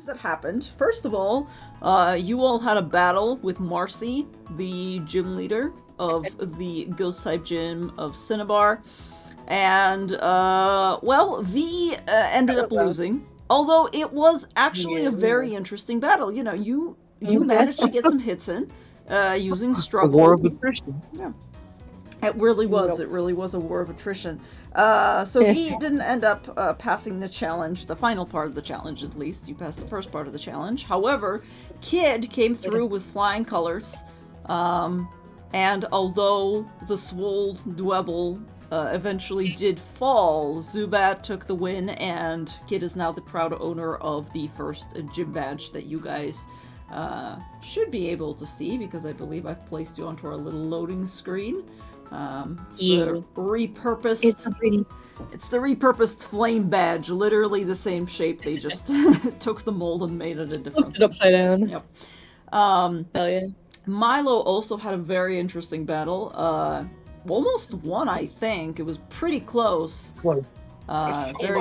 things that happened. First of all, you all had a battle with Marcy, the gym leader of the Ghost-type gym of Cinnabar. And, V ended up losing. Although it was actually a very interesting battle. You know, you managed to get some hits in, using struggle. A war of attrition. Yeah. It really was. It really was a war of attrition. So V didn't end up passing the challenge, the final part of the challenge at least. You passed the first part of the challenge. However, Kid came through with flying colors. And although the Swole Dwebble eventually did fall, Zubat took the win, and Kid is now the proud owner of the first gym badge that you guys should be able to see, because I believe I've placed you onto our little loading screen. It's the repurposed. It's the repurposed flame badge, literally the same shape. They just took the mold and made it a different. Flipped it upside down. Yep. Hell yeah. Milo also had a very interesting battle. Almost won, I think. It was pretty close. Very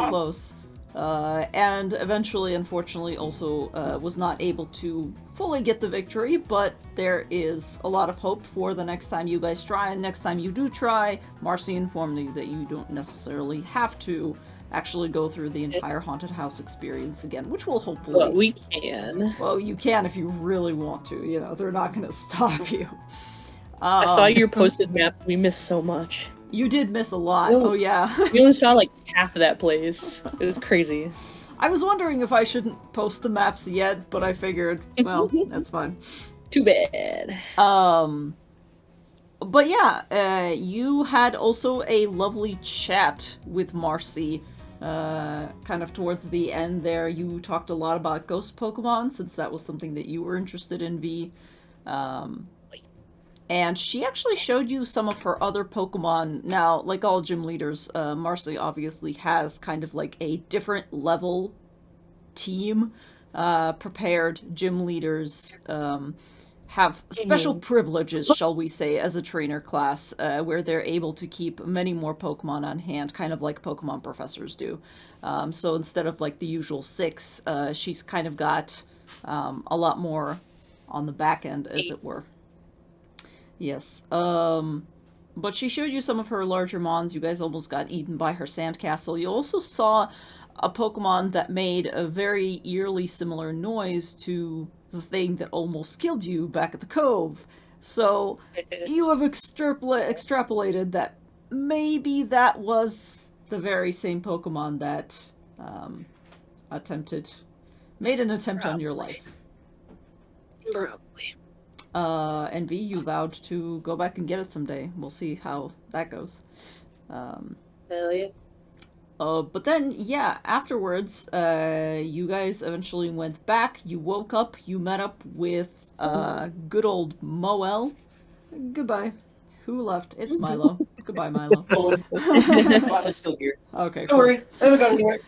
close. And eventually, unfortunately, also was not able to fully get the victory, but there is a lot of hope for the next time you guys try, and next time you do try, Marcy informed me that you don't necessarily have to actually go through the entire haunted house experience again, which will hopefully... Well, we can. Well, you can if you really want to, you know, they're not going to stop you. I saw your posted maps, we missed so much. You did miss a lot, oh yeah. We only saw like half of that place. It was crazy. I was wondering if I shouldn't post the maps yet, but I figured, well, that's fine. Too bad. But yeah, you had also a lovely chat with Marcy. Kind of towards the end there, you talked a lot about ghost Pokemon, since that was something that you were interested in, V. And she actually showed you some of her other Pokemon. Now, like all gym leaders, Marcy obviously has kind of like a different level team. Prepared gym leaders have special privileges, shall we say, as a trainer class, where they're able to keep many more Pokemon on hand, kind of like Pokemon professors do. So instead of like the usual 6, she's kind of got a lot more on the back end, as it were. Yes. But she showed you some of her larger mons. You guys almost got eaten by her sandcastle. You also saw a Pokemon that made a very eerily similar noise to the thing that almost killed you back at the cove. So you have extrapolated that maybe that was the very same Pokemon that made an attempt on your life. Probably. And V, you vowed to go back and get it someday. We'll see how that goes. Hell yeah. But then, yeah, afterwards, you guys eventually went back. You woke up. You met up with good old Moel. Goodbye. Who left? It's Milo. Goodbye, Milo. Milo's still here. Okay, Don't worry. I haven't got anywhere.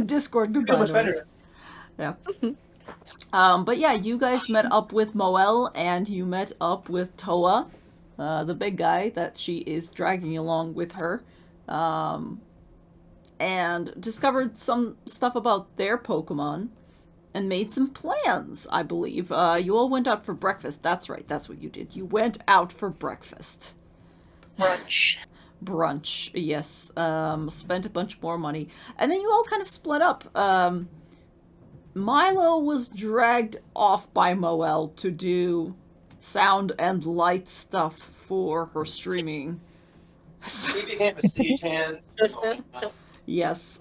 Discord, goodbye. Much better. Yeah. But yeah, you guys met up with Moel, and you met up with Toa, the big guy that she is dragging along with her, and discovered some stuff about their Pokemon, and made some plans, I believe. You all went out for breakfast. That's right, that's what you did. You went out for breakfast. Brunch, yes. Spent a bunch more money. And then you all kind of split up. Milo was dragged off by Moel to do sound and light stuff for her streaming. He became a stagehand. Yes.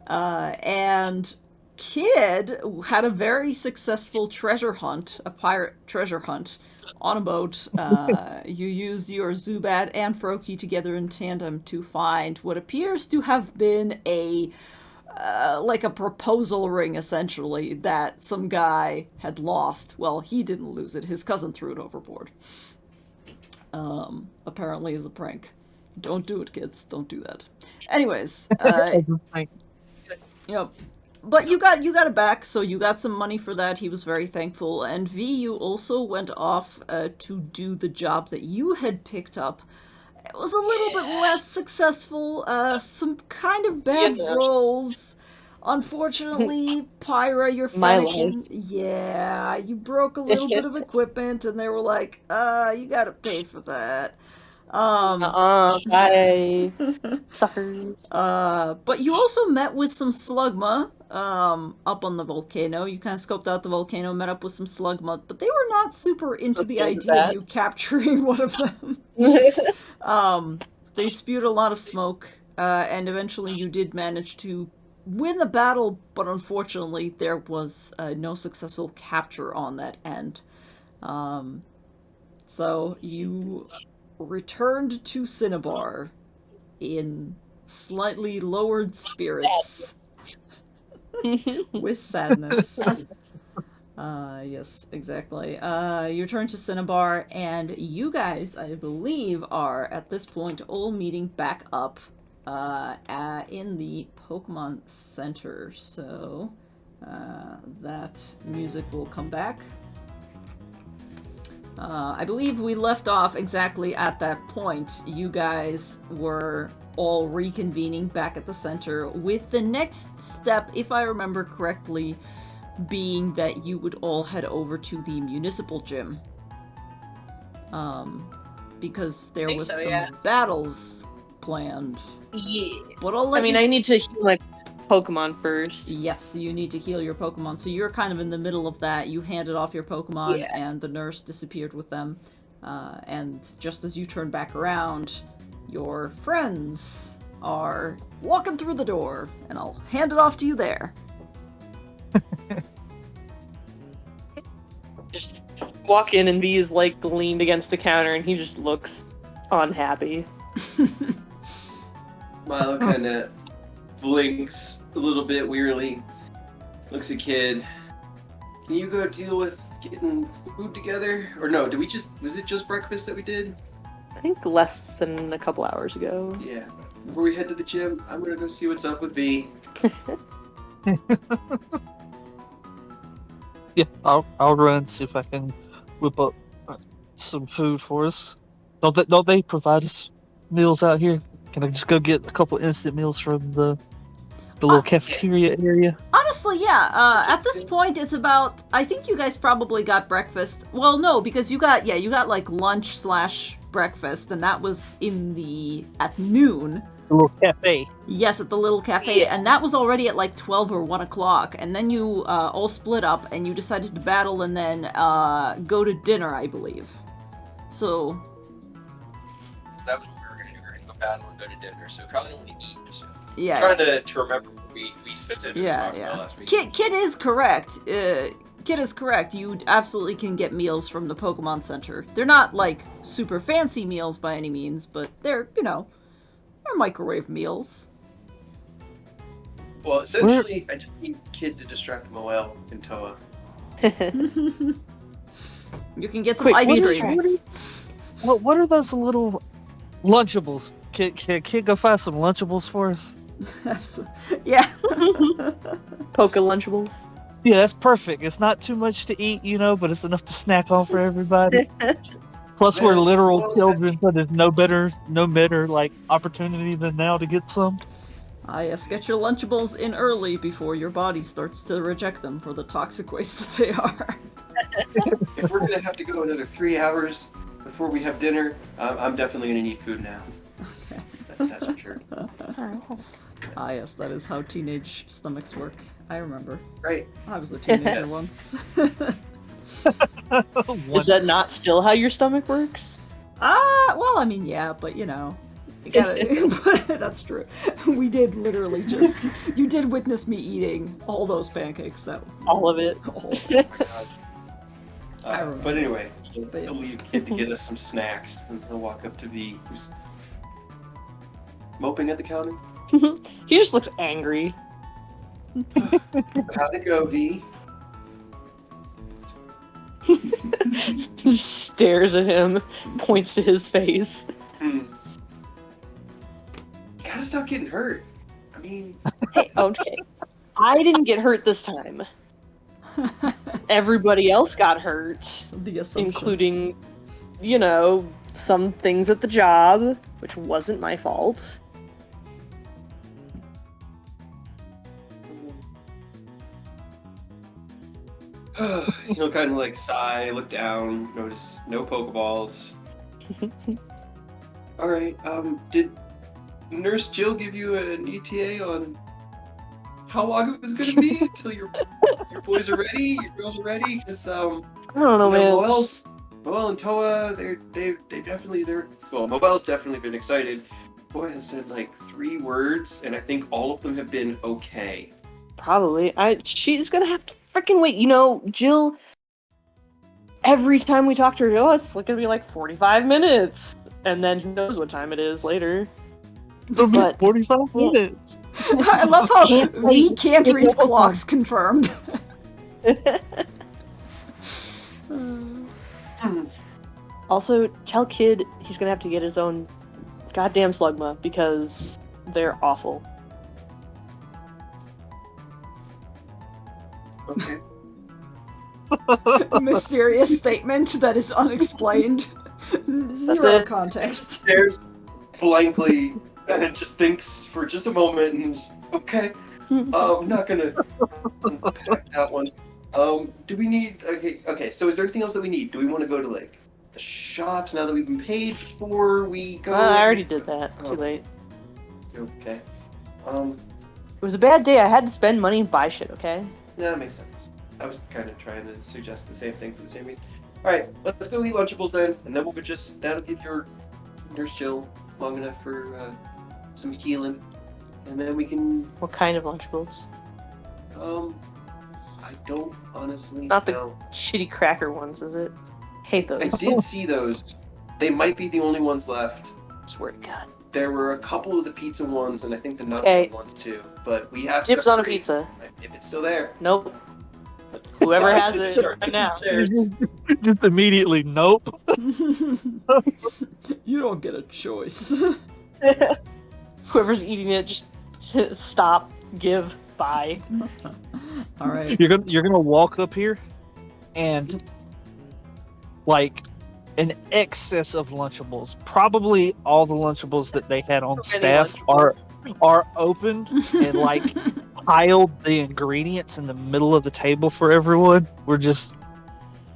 And Kid had a very successful treasure hunt, a pirate treasure hunt, on a boat. You used your Zubat and Froakie together in tandem to find what appears to have been like a proposal ring, essentially, that some guy had lost. Well, he didn't lose it. His cousin threw it overboard. Apparently as a prank. Don't do it, kids. Don't do that. Anyways, yep. But you got it back, so you got some money for that. He was very thankful. And V, you also went off to do the job that you had picked up. It was a little bit less successful, some kind of bad rolls, Unfortunately, Pyra, your My Fennekin, yeah, you broke a little bit of equipment, and they were like, you gotta pay for that. Bye. Suckers. But you also met with some slugma, up on the volcano. You kind of scoped out the volcano, met up with some slugma, but they were not super into the Okay with idea of that. you capturing one of them. They spewed a lot of smoke, and eventually you did manage to win the battle, but unfortunately there was no successful capture on that end. So you returned to Cinnabar in slightly lowered spirits with sadness. Yes, exactly. You return to Cinnabar, and you guys, I believe, are at this point all meeting back up in the Pokemon Center. So that music will come back. I believe we left off exactly at that point. You guys were all reconvening back at the center, with the next step, if I remember correctly, being that you would all head over to the municipal gym. Because there was some battles planned. Yeah. But I'll let I mean, you... I need to heal my Pokemon first. Yes, you need to heal your Pokemon. So you're kind of in the middle of that. You handed off your Pokemon, and the nurse disappeared with them. And just as you turn back around, your friends are walking through the door, and I'll hand it off to you there. Just walk in, and V is like leaned against the counter, and he just looks unhappy. Milo kind of blinks a little bit wearily, looks at Kid. Can you go deal with getting food together? Or no, was it just breakfast that we did? I think less than a couple hours ago. Yeah. Before we head to the gym, I'm gonna go see what's up with V. Yeah, I'll run, see if I can whip up some food for us. Don't they provide us meals out here? Can I just go get a couple instant meals from the little cafeteria area? Honestly, yeah. At this point, it's about... I think you guys probably got breakfast. Well, no, because you got like lunch / breakfast, and that was at noon. The little cafe. Yes, at the little cafe, and that was already at like 12 or 1 o'clock, and then you all split up, and you decided to battle and then go to dinner, I believe. So that was what we were gonna do. We were gonna go battle and go to dinner, so we probably don't want to eat. So yeah, I'm trying to remember what we specifically talked about last week. Kid is correct. Kid is correct. You absolutely can get meals from the Pokemon Center. They're not like super fancy meals by any means, but they're they're microwave meals. Well, essentially, I just need Kid to distract Moel and Toa. You can get some ice cream. What are those little Lunchables? Can go find some Lunchables for us? Yeah. Poke Lunchables. Yeah, that's perfect. It's not too much to eat, but it's enough to snack on for everybody. Plus, we're literal children, so there's no better like opportunity than now to get some. Ah, yes, get your Lunchables in early before your body starts to reject them for the toxic waste that they are. If we're gonna have to go another 3 hours before we have dinner, I'm definitely gonna need food now. Okay. That's for sure. Ah, yes, that is how teenage stomachs work. I remember. Right. I was a teenager Yes. once. Is that not still how your stomach works? Well, I mean, yeah, but you gotta, that's true. We did literally you did witness me eating all those pancakes. All of it. All. But anyway, But yes. he'll leave Kid to get us some snacks, and he'll walk up to V, who's moping at the counter. He just looks angry. How'd it go, V? Just stares at him, points to his face. You gotta stop getting hurt. I mean... Hey, okay. I didn't get hurt this time. Everybody else got hurt. The assumption. Including, some things at the job, which wasn't my fault. He'll kind of like sigh, look down, notice no Pokeballs. All right. Did Nurse Jill give you an ETA on how long it was going to be until your boys are ready, your girls are ready? Because I don't know, man. Moel and Toa, Moel's definitely been excited. Boy has said like 3 words, and I think all of them have been okay. Probably. She's gonna have to freaking wait. You know, Jill. Every time we talk to her, it's gonna be like 45 minutes, and then who knows what time it is later. It'll be But- 45 minutes. I love how we wait. can't read clocks confirmed. Also, tell Kid he's gonna have to get his own goddamn Slugma because they're awful. Okay. Mysterious statement that is unexplained. Zero it. context. Stares blankly and just thinks for just a moment and just, okay. I'm not gonna unpack that one. Do we need, okay, so is there anything else that we need? Do we want to go to like the shops now that we've been paid before we go? I already did that. Oh. Too late. Okay. It was a bad day. I had to spend money and buy shit, okay? Yeah, that makes sense. I was kind of trying to suggest the same thing for the same reason. Alright, let's go eat Lunchables then, and then that'll give your Nurse Jill long enough for some healing. And then we can, What kind of Lunchables? I don't honestly Not the know. shitty cracker ones, is it? Hate those. I did see those. They might be the only ones left. Swear to God. There were a couple of the pizza ones, and I think the nut Okay. chip ones too. But we have to Dibs on a upgrade. pizza. If it's still there. Nope. Whoever has it right now. Just immediately, nope. You don't get a choice. Whoever's eating it, just stop, give, buy. All right. You're gonna walk up here, and like an excess of Lunchables. Probably all the Lunchables that they had on staff are opened and like piled the ingredients in the middle of the table for everyone. We're just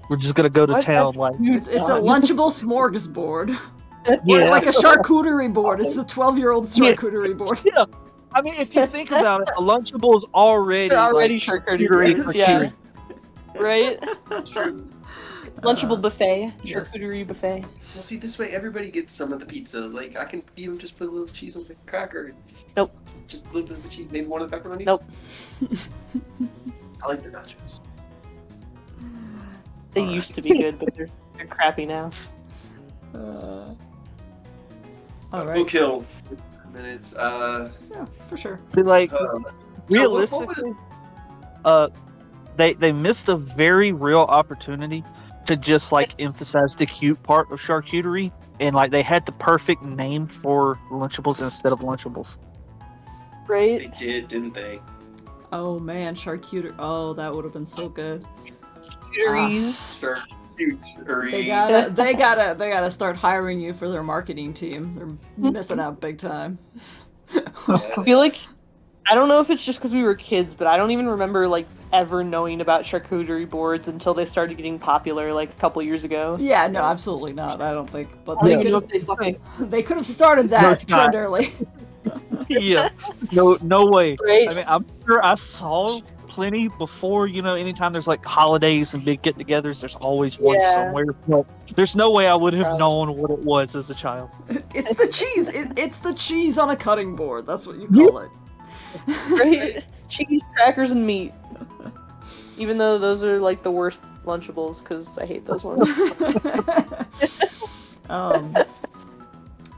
gonna go to What town. have Like It's a Lunchable smorgasbord. yeah, Or like a charcuterie board. It's a 12-year-old charcuterie board. yeah. I mean, if you think about it, a Lunchable is already They're already like, charcuterie. boards. Yeah. Right? True. Lunchable buffet. Charcuterie buffet. Well, see, this way everybody gets some of the pizza. Like, I can even just put a little cheese on the cracker. Nope. Just a little bit of the cheese. Maybe one of the pepperonis. Nope. I like the nachos. They Alright. used to be good, but they're crappy now. All We'll right. kill minutes. Yeah, for sure. see, like So realistically, they missed a very real opportunity to just like emphasize the cute part of charcuterie, and like they had the perfect name for Lunchables instead of Lunchables. Right? they did, didn't they? Oh man, charcuterie. Oh, that would have been so good. Charcuteries. Charcuterie. They gotta start hiring you for their marketing team. They're missing out big time. I feel like I don't know if it's just because we were kids, but I don't even remember like ever knowing about charcuterie boards until they started getting popular like a couple years ago. Yeah, no, absolutely not. I don't think. But I don't they even know could, if they fucking they could have started that No, trend early. Yeah, no way. Right? I mean, I'm sure I saw plenty before. You know, anytime there's like holidays and big get-togethers, there's always one Yeah. somewhere. But there's no way I would have known what it was as a child. It's the cheese. It's the cheese on a cutting board. That's what you call it. Right? Cheese, crackers, and meat. Even though those are like the worst Lunchables because I hate those ones.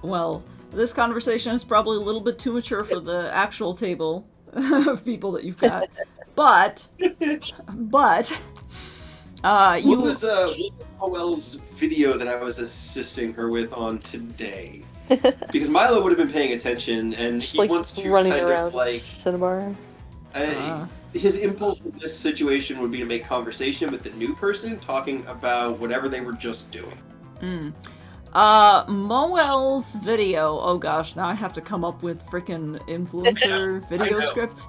Well, this conversation is probably a little bit too mature for the actual table of people that you've got. But, What was Noelle's video that I was assisting her with on today? Because Milo would have been paying attention, and Just he like wants to running kind around of like Cinnabar. his impulse in this situation would be to make conversation with the new person, talking about whatever they were just doing. Moel's video. Oh gosh, now I have to come up with freaking influencer video know. scripts.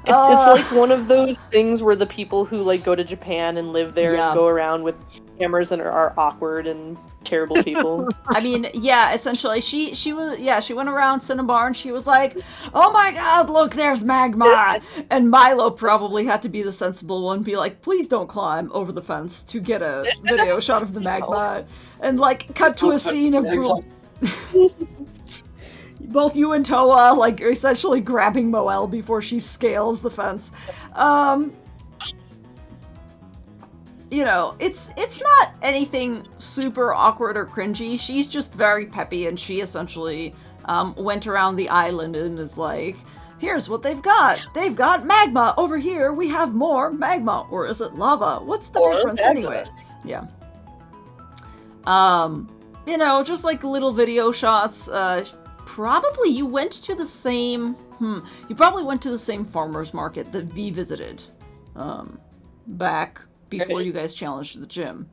It's like one of those things where the people who like go to Japan and live there Yeah. and go around with cameras and are awkward and terrible people. I mean, yeah, essentially, she went around Cinnabar and she was like, "Oh my God, look, there's magma!" And Milo probably had to be the sensible one, be like, "Please don't climb over the fence to get a video shot of the magma," and like cut to a scene of both you and Toa like essentially grabbing Moelle before she scales the fence. You know, it's not anything super awkward or cringy. She's just very peppy, and she essentially went around the island and is like, "Here's what they've got. They've got magma. Over here, we have more magma. Or is it lava? What's the difference anyway?" Yeah. You know, just like little video shots. Probably you went to the same... You probably went to the same farmer's market that V visited. Back... before you guys challenged the gym.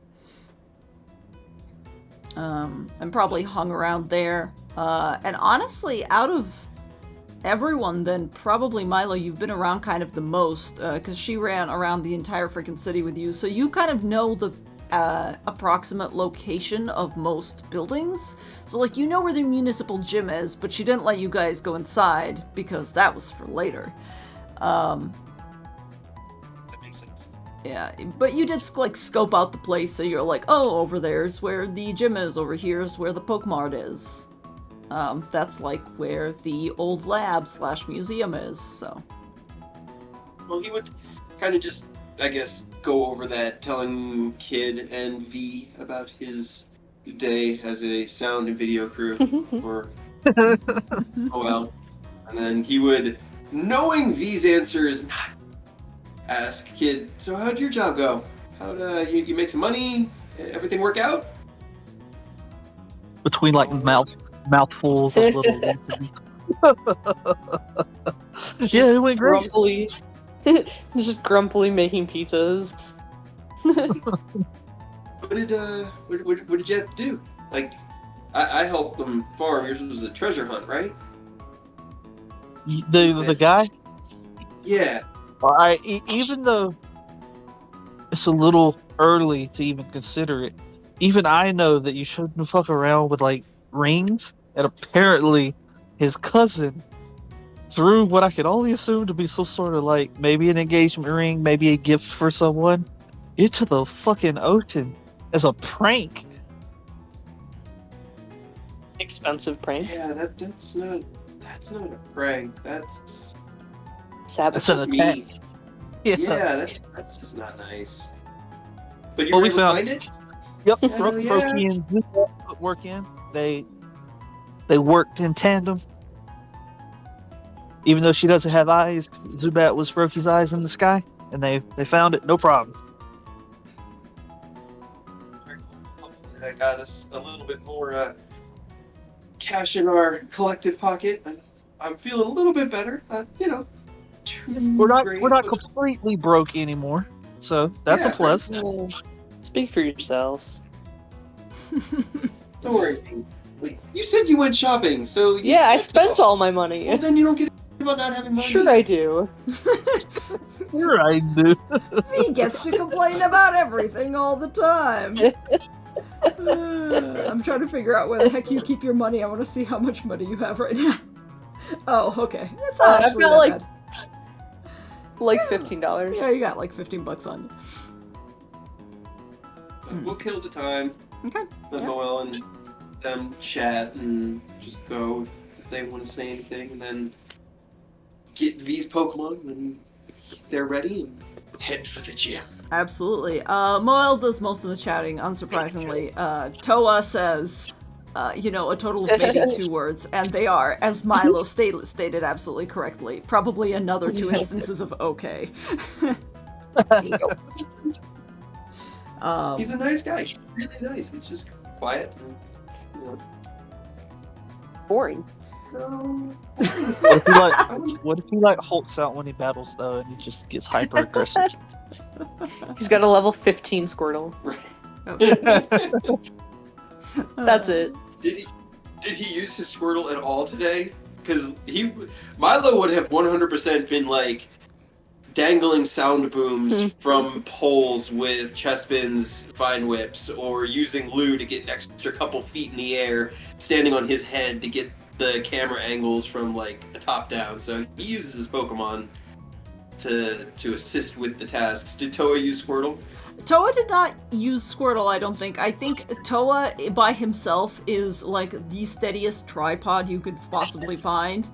And probably hung around there. And honestly, out of everyone, then probably Milo, you've been around kind of the most, because she ran around the entire freaking city with you, so you kind of know the approximate location of most buildings. So, like, you know where the municipal gym is, but she didn't let you guys go inside, because that was for later. That makes sense. Yeah, but you did, like, scope out the place, so you're like, oh, over there's where the gym is, over here's where the Pokemart is. That's, like, where the old lab / museum is, so. Well, he would kind of just, I guess, go over that, telling Kid and V about his day as a sound and video crew for well. And then he would, knowing V's answer is not, ask Kid, "So how'd your job go? How'd you make some money? Everything work out?" Between like mouthfuls of little. Yeah, it went great. Grumpily. Just grumpily making pizzas. What did you have to do? Like, I helped them farm. Yours was a treasure hunt, right? The guy? Yeah. Alright, even though it's a little early to even consider it, even I know that you shouldn't fuck around with, like, rings, and apparently his cousin threw what I could only assume to be some sort of, like, maybe an engagement ring, maybe a gift for someone, into the fucking ocean as a prank. Expensive prank. Yeah, that's not a prank. That's Sabotage. just mean. Yeah. Yeah, that's just not nice. But you Well, were we able to found- find it? Yep, Hell Froki and Zubat put work in. They worked in tandem. Even though she doesn't have eyes, Zubat was Froki's eyes in the sky, and they found it, no problem. That got us a little bit more cash in our collective pocket. I'm feeling a little bit better. You know, We're not but- completely broke anymore, so that's a Yeah, plus. Speak for yourselves. Don't worry. Wait, you said you went shopping, so you Yeah, I it spent all my money. Well, then you don't get about not having money. Sure I do. Sure I do. He gets to complain about everything all the time. I'm trying to figure out where the heck you keep your money. I want to see how much money you have right now. Oh, okay. It's not I've actually got, that like, bad. Like $15. Yeah, you got like $15 on you. But we'll kill the time. Okay. Let Yeah. Noel and them chat and just go if they want to say anything, and then get V's Pokemon when they're ready and head for the gym. Absolutely. Moel does most of the chatting, unsurprisingly. Toa says, a total of maybe 2 words, and they are, as Milo stated absolutely correctly, probably another 2 instances of okay. He's a nice guy. He's really nice. He's just quiet and, Boring. no. What if he hulks out when he battles though, and he just gets hyper aggressive? He's got a level 15 Squirtle. That's it. Did he use his Squirtle at all today? Because Milo would have 100% been like, dangling sound booms from poles with Chespin's vine whips, or using Lou to get an extra couple feet in the air, standing on his head to get the camera angles from like a top down. So he uses his Pokemon to assist with the tasks. Did Toa use Squirtle? Toa did not use Squirtle, I don't think. I think Toa by himself is like the steadiest tripod you could possibly find.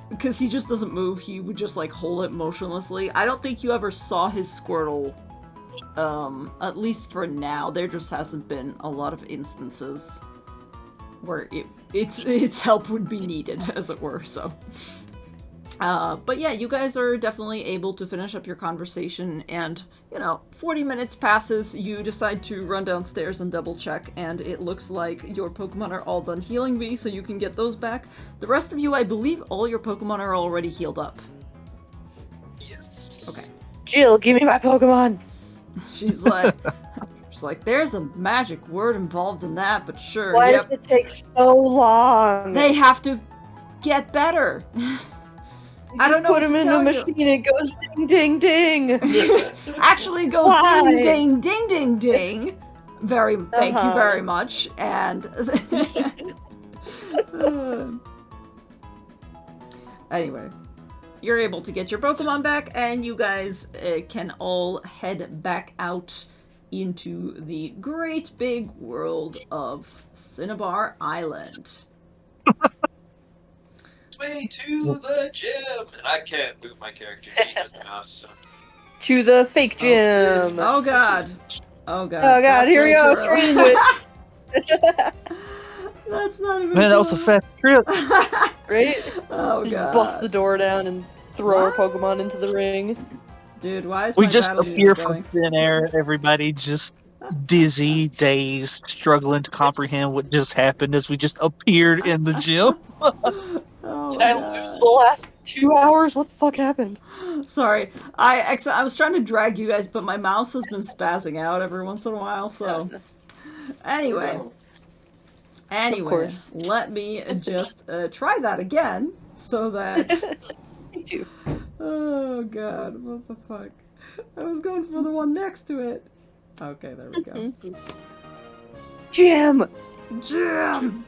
Because he just doesn't move, he would just like hold it motionlessly. I don't think you ever saw his Squirtle, at least for now. There just hasn't been a lot of instances where its help would be needed, as it were, so. But yeah, you guys are definitely able to finish up your conversation, and, 40 minutes passes, you decide to run downstairs and double check, and it looks like your Pokemon are all done healing V, so you can get those back. The rest of you, I believe all your Pokemon are already healed up. Yes. Okay. Jill, give me my Pokemon! She's like, there's a magic word involved in that, but sure, Why yep. does it take so long? They have to get better. I don't know Put what him to in tell a you. machine, it goes ding, ding, ding! Actually goes Why? ding, ding, ding, ding, ding. Thank you very much. And anyway, you're able to get your Pokemon back, and you guys can all head back out into the great big world of Cinnabar Island. Way to the gym! And I can't move my character, he has the mouse, so. To the fake gym! Oh god. Oh god. Oh god, That's here we way go, too straight early. into it! That's not even Man, that was a close. fast trip. Right? Oh Just god. bust the door down and throw our What? Pokemon into the ring. Dude, why is We my just battle music appear going? from thin air, everybody just dizzy, dazed, struggling to comprehend what just happened as we just appeared in the gym. Oh Did I god. lose the last 2 hours? What the fuck happened? Sorry, I was trying to drag you guys, but my mouse has been spazzing out every once in a while. So, anyway, course. let me just try that again so that. Me too. Oh god, what the fuck? I was going for the one next to it. Okay, there we go. Gym! Gym.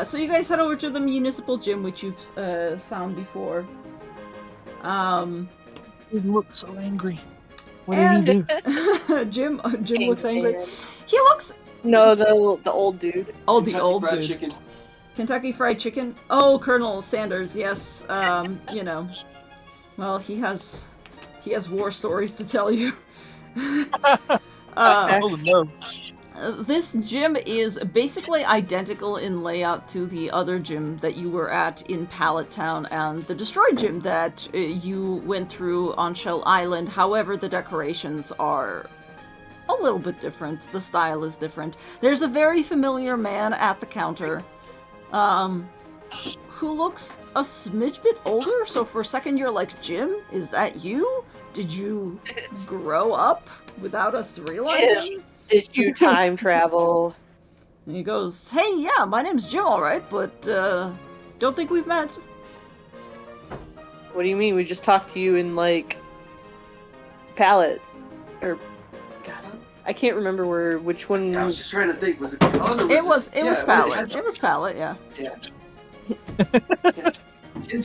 So you guys head over to the municipal gym, which you've found before. He looks so angry. What did he do? Jim looks angry. He looks. No, the old dude. Oh, the Kentucky old Fried dude. Chicken. Kentucky Fried Chicken. Oh, Colonel Sanders. Yes. Well, he has war stories to tell you. Oh no. This gym is basically identical in layout to the other gym that you were at in Pallet Town and the destroyed gym that you went through on Shell Island. However, the decorations are a little bit different. The style is different. There's a very familiar man at the counter, who looks a smidge bit older. So for a second you're like, Jim, is that you? Did you grow up without us realizing? Did you time travel? And he goes, hey, yeah, my name's Jim, alright, but, don't think we've met. What do you mean? We just talked to you in, like, Pallet. Or, God, I can't remember which one. I was just trying to think, was it Pond or It was yeah, Pallet. It was Pallet, yeah. Yeah.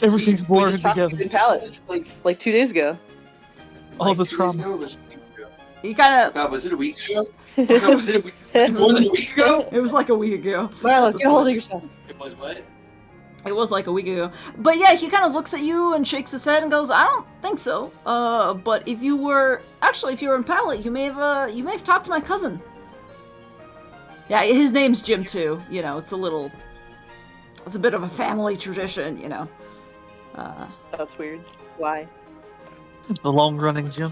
Everything's We blurring just talked to you together. in Pallet, like 2 days ago. All the 2 days trauma. ago or was it a week ago? He kinda, God, was it a week ago? No, was it a week? Was it more than a week ago? it was like a week ago. Milo, get a hold of yourself. It was what? It was like a week ago. But yeah, he kind of looks at you and shakes his head and goes, I don't think so. But if you were in Pallet, you may have talked to my cousin. Yeah, his name's Jim too. It's a bit of a family tradition, That's weird. Why? The long-running gym.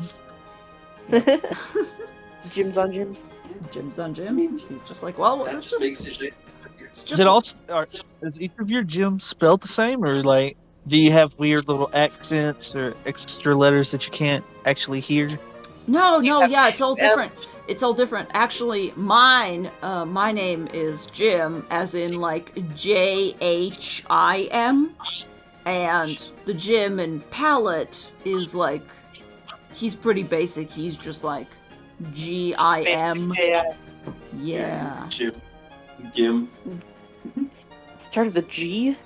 Gyms on gyms. Jim's on Jim's. He's just like, well, That it's just just, makes it. it's Is just it also is each of your gyms spelled the same, or like do you have weird little accents or extra letters that you can't actually hear? No, yeah, it's all Yeah. different. It's all different. Actually, my name is Jim, as in like Jhim. And the gym and palette is like, he's pretty basic. He's just like GIM. Yeah. Gim. Start of the G?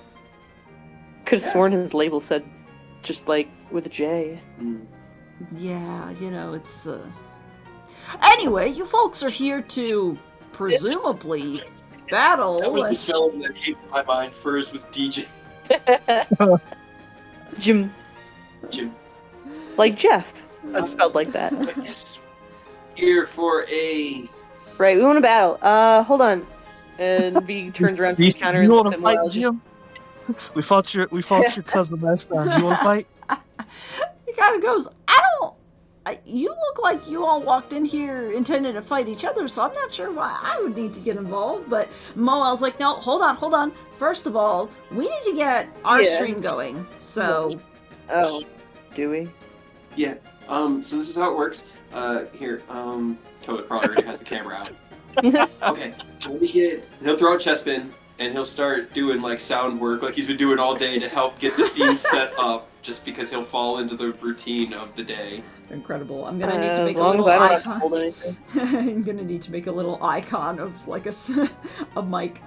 Could have sworn his label said just like with a J. Yeah, you know, it's Anyway, you folks are here to presumably battle. That was the spelling that came to my mind first was DJ. Jim. Jim. Like Jeff. That's spelled like that. Yes. Here for a... Right, we want to battle. Hold on. And V turns around to the counter and You looks want at to fight, Moelle. Jim? We fought your cousin last time. You want to fight? He kind of goes, you look like you all walked in here intending to fight each other, so I'm not sure why I would need to get involved. But Moel's like, no, hold on. First of all, we need to get our stream going. So. Oh, do we? Yeah. So this is how it works. Here. Toad probably already has the camera out. Okay. Let me get. He'll throw a chest pin, and he'll start doing like sound work, like he's been doing all day to help get the scene set up. Just because he'll fall into the routine of the day. Incredible. I'm gonna need to make as a long little as I don't have icon. to hold anything. I'm gonna need to make a little icon of like a mic.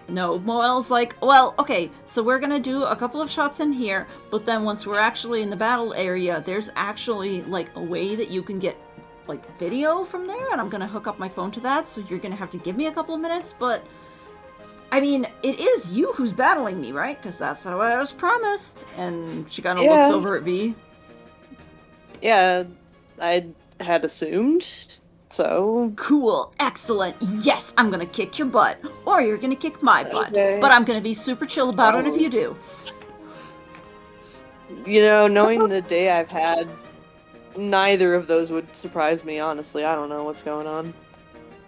No, Moel's like, well, okay, so we're gonna do a couple of shots in here, but then once we're actually in the battle area, there's actually like a way that you can get like video from there, and I'm gonna hook up my phone to that, so you're gonna have to give me a couple of minutes, but I mean, it is you who's battling me, right? Because that's how I was promised. And she kind of looks over at V. Yeah, I had assumed, so... Cool, excellent, yes, I'm gonna kick your butt. Or you're gonna kick my butt. Okay. But I'm gonna be super chill about it if you do. You know, knowing the day I've had, neither of those would surprise me, honestly. I don't know what's going on.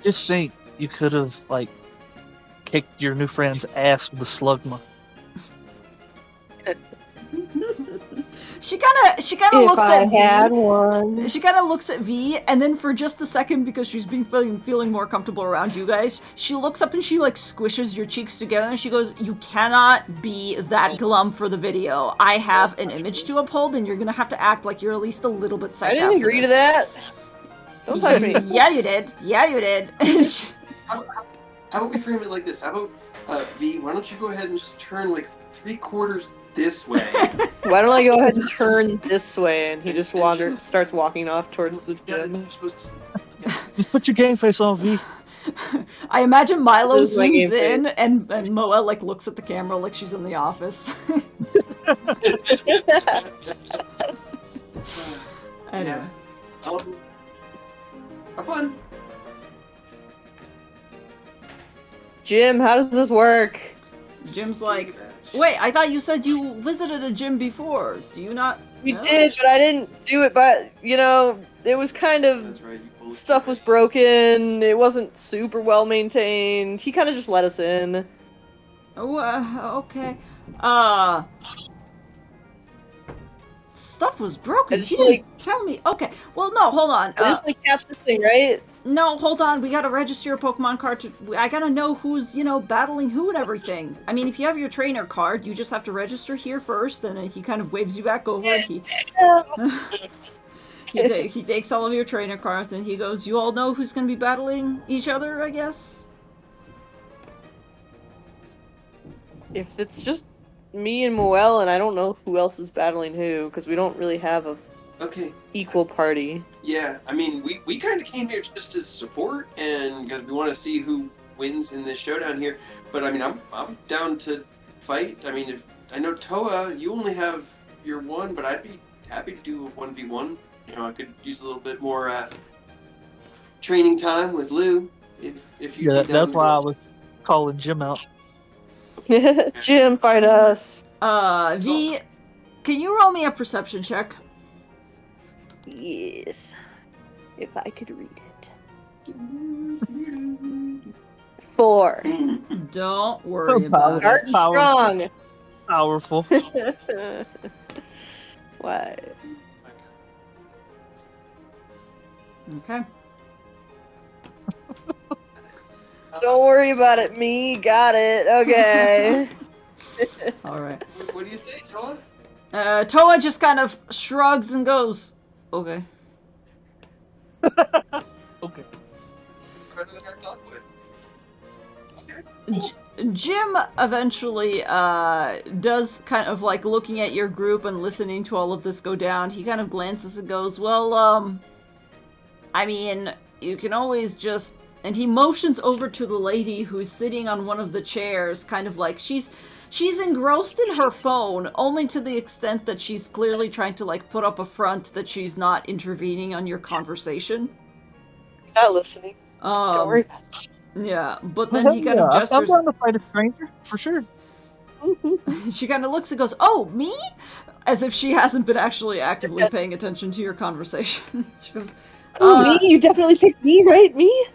Just think, you could have, like, kicked your new friend's ass with a slugma. She kind of looks at V. Had one. She kind of looks at V, and then for just a second, because she's been feeling more comfortable around you guys, she looks up and she like squishes your cheeks together, and she goes, "You cannot be that glum for the video. I have an image to uphold, and you're gonna have to act like you're at least a little bit psyched out. I didn't agree to that. Don't touch me. Yeah, you did. Yeah, you did." How about we frame it like this? How about, V, why don't you go ahead and just turn like 3/4 this way? Why don't I go ahead and turn this way? And he just starts walking off towards the gym. You're supposed to... Just put your game face on, V. I imagine Milo This is my zooms game in, and Moa like looks at the camera like she's in the office. Anyway. Yeah. Have fun. Jim, how does this work? Jim's like, wait, I thought you said you visited a gym before. Do you not? We know? did, but I didn't do it. But you know, it was kind of That's right, you bullshit. stuff was broken. It wasn't super well maintained. He kind of just let us in. Oh, okay. Stuff was broken. I just, You didn't like- tell me. Okay. Well, no, hold on. I just like capped this thing, right? No, hold on. We gotta register your Pokemon card. I gotta know who's, battling who and everything. I mean, if you have your trainer card, you just have to register here first, and then he kind of waves you back over. He takes all of your trainer cards, and he goes, "You all know who's gonna be battling each other, I guess?" If it's just me and Moelle, and I don't know who else is battling who, because we don't really have a Okay. equal party. Yeah, I mean, we kind of came here just as support, and because we want to see who wins in this showdown here. But I mean, I'm down to fight. I mean, if I know Toa, you only have your one, but I'd be happy to do a 1v1. You know, I could use a little bit more training time with Lou. If you. Yeah, that's why I was calling Jim out. Jim, fight us. V, can you roll me a perception check? Yes. If I could read it. 4. Don't worry about Start it. strong. Powerful. Why? Okay. Don't worry about it, me. Got it. Okay. All right. What do you say, Toa? Toa just kind of shrugs and goes, okay. Okay. Better than I thought would. Okay. Cool. Jim eventually does kind of like looking at your group and listening to all of this go down. He kind of glances and goes, well, I mean, you can always just... And he motions over to the lady who's sitting on one of the chairs, kind of like she's engrossed in her phone, only to the extent that she's clearly trying to like put up a front that she's not intervening on your conversation. Not listening. Don't worry. Yeah, but then he kind of I'm gestures. down to fight a stranger, for sure. She kind of looks and goes, "Oh, me?" As if she hasn't been actually actively paying attention to your conversation. She goes, Oh, me? You definitely picked me, right? Me?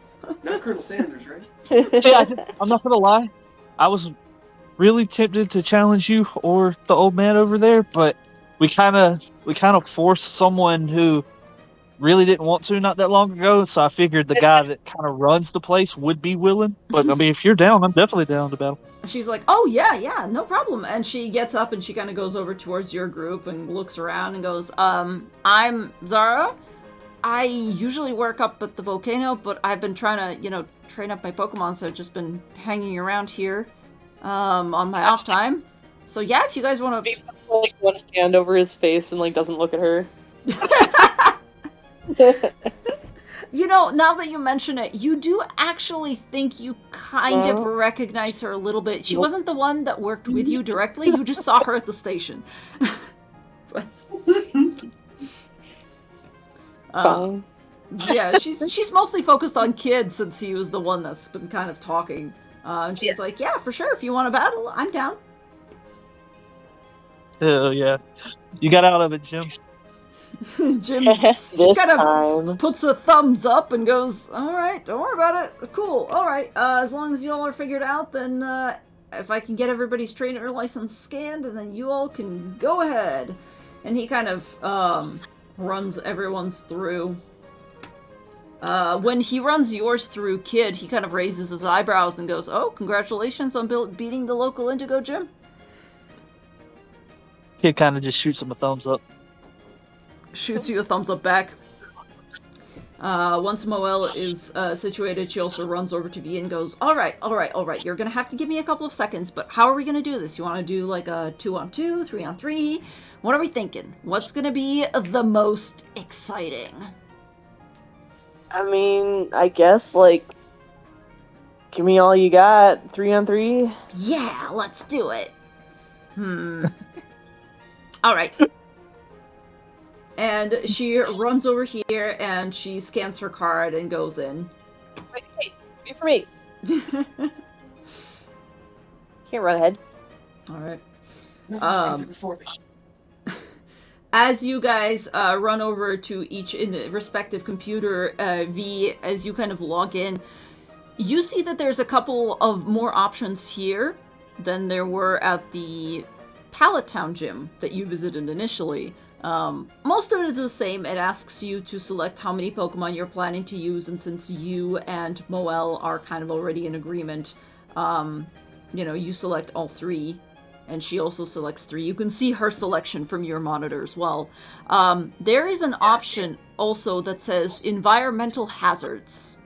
Not Colonel Sanders, right? See, I'm not gonna lie. I was really tempted to challenge you or the old man over there, but we kind of forced someone who really didn't want to not that long ago. So I figured the guy that kind of runs the place would be willing. But I mean, if you're down, I'm definitely down to battle. She's like, "Oh yeah, no problem." And she gets up and she kind of goes over towards your group and looks around and goes, I'm Zara. I usually work up at the volcano, but I've been trying to, train up my Pokemon, so I've just been hanging around here, on my off time. So yeah, if you guys want to... Like one hand over his face and like doesn't look at her. Now that you mention it, you do actually think you kind of recognize her a little bit. She wasn't the one that worked with you directly, you just saw her at the station. But... Fine. Yeah, she's mostly focused on Kid since he was the one that's been kind of talking. And she's like, yeah, for sure, if you want to battle, I'm down. Hell yeah. You got out of it, Jim. Jim just kind of puts a thumbs up and goes, alright, don't worry about it. Cool, alright, as long as you all are figured out, then if I can get everybody's trainer license scanned, then you all can go ahead. And he kind of runs everyone's through. When he runs yours through, Kid, he kind of raises his eyebrows and goes, oh, congratulations on beating the local Indigo Gym. Kid kind of just shoots him a thumbs up. Shoots you a thumbs up back. Once Moelle is situated, she also runs over to V and goes, alright, you're gonna have to give me a couple of seconds, but how are we gonna do this? You wanna do like a 2-on-2, 3-on-3? What are we thinking? What's gonna be the most exciting? I mean, I guess, like, give me all you got. 3-on-3? Yeah, let's do it. Alright. And she runs over here and she scans her card and goes in. Wait for me. Can't run ahead. Alright. Before me. As you guys run over to each in the respective computer, V, as you kind of log in, you see that there's a couple of more options here than there were at the Pallet Town gym that you visited initially. Most of it is the same. It asks you to select how many Pokemon you're planning to use, and since you and Moelle are kind of already in agreement, you select all 3. And she also selects 3. You can see her selection from your monitor as well. There is an option also that says environmental hazards.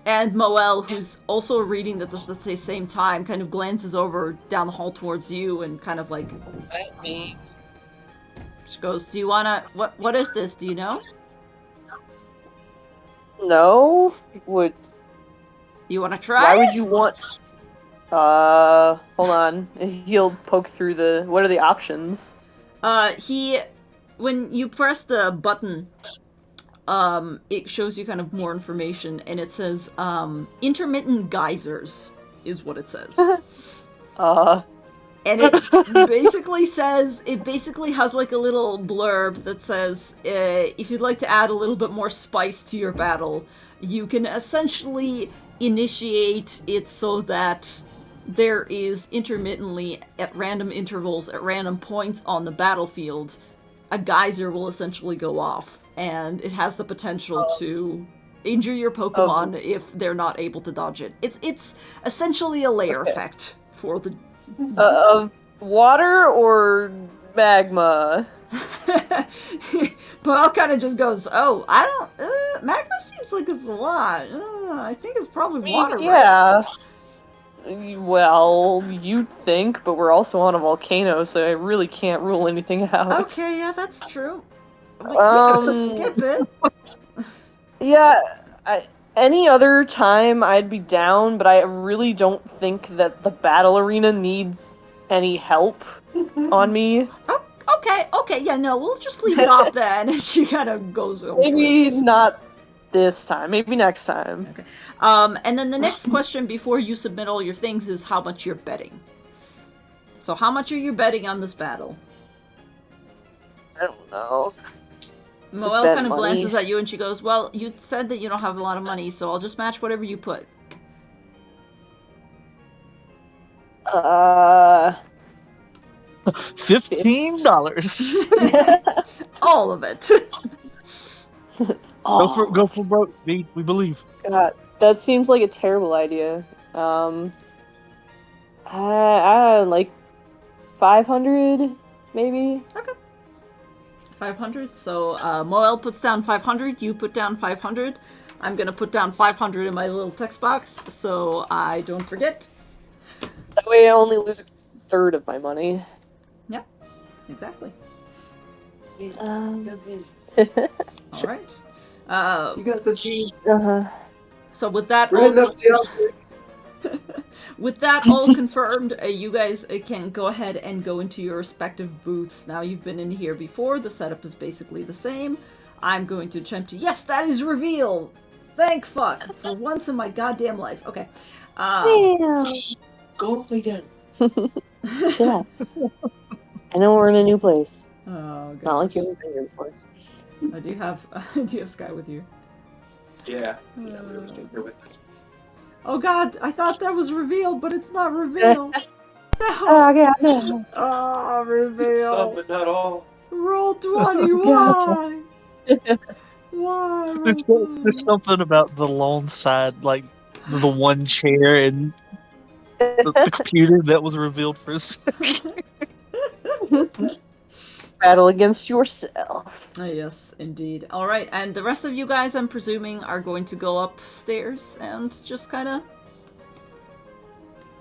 And Moelle, who's also reading that at the same time, kind of glances over down the hall towards you and kind of like... Me. She goes, do you wanna... What is this? Do you know? No? You wanna try? Why would you want... hold on. He'll poke through the... What are the options? When you press the button, it shows you kind of more information, and it says, intermittent geysers is what it says. And it basically has like a little blurb that says, if you'd like to add a little bit more spice to your battle, you can essentially initiate it so that there is intermittently, at random intervals, at random points on the battlefield, a geyser will essentially go off, and it has the potential to injure your Pokemon if they're not able to dodge it. It's essentially a layer effect for the. Of water or magma? Paul kind of just goes, "Oh, I don't. Magma seems like it's a lot. I think it's probably water, right?" Yeah. Well, you'd think, but we're also on a volcano, so I really can't rule anything out. Okay, yeah, that's true. But you have to skip it. Yeah, any other time I'd be down, but I really don't think that the battle arena needs any help on me. Oh, okay, yeah, no, we'll just leave it off then. And she kind of goes over Maybe it. not this time, maybe next time. Okay. And then the next question before you submit all your things is how much you're betting. So how much are you betting on this battle? I don't know. Moelle bet kind of money. glances at you and she goes, "Well, you said that you don't have a lot of money, so I'll just match whatever you put." $15. All of it. Go for broke, we believe. God, that seems like a terrible idea. I like 500, maybe. Okay. 500. So Moelle puts down 500. You put down 500. I'm gonna put down 500 in my little text box so I don't forget. That way I only lose a third of my money. Yeah, exactly. All All right. You got this game. So with that, Right up the outfit. with that all confirmed, you guys can go ahead and go into your respective booths. Now you've been in here before. The setup is basically the same. I'm going to attempt to. Yes, that is reveal. Thank fuck for once in my goddamn life. Okay. Go play again. Chill out. I know we're in a new place. Oh god. Not like you're in for. Do you have Sky with you? Yeah. Yeah, we're always here with us. Oh god, I thought that was revealed, but it's not revealed. No. Yeah, no. Oh, reveal. Some, but not all. Roll 20. Why? Why? There's something about the lone side, like the one chair and the computer that was revealed for a second. Battle against yourself. Yes, indeed. All right, and the rest of you guys, I'm presuming, are going to go upstairs and just kind of.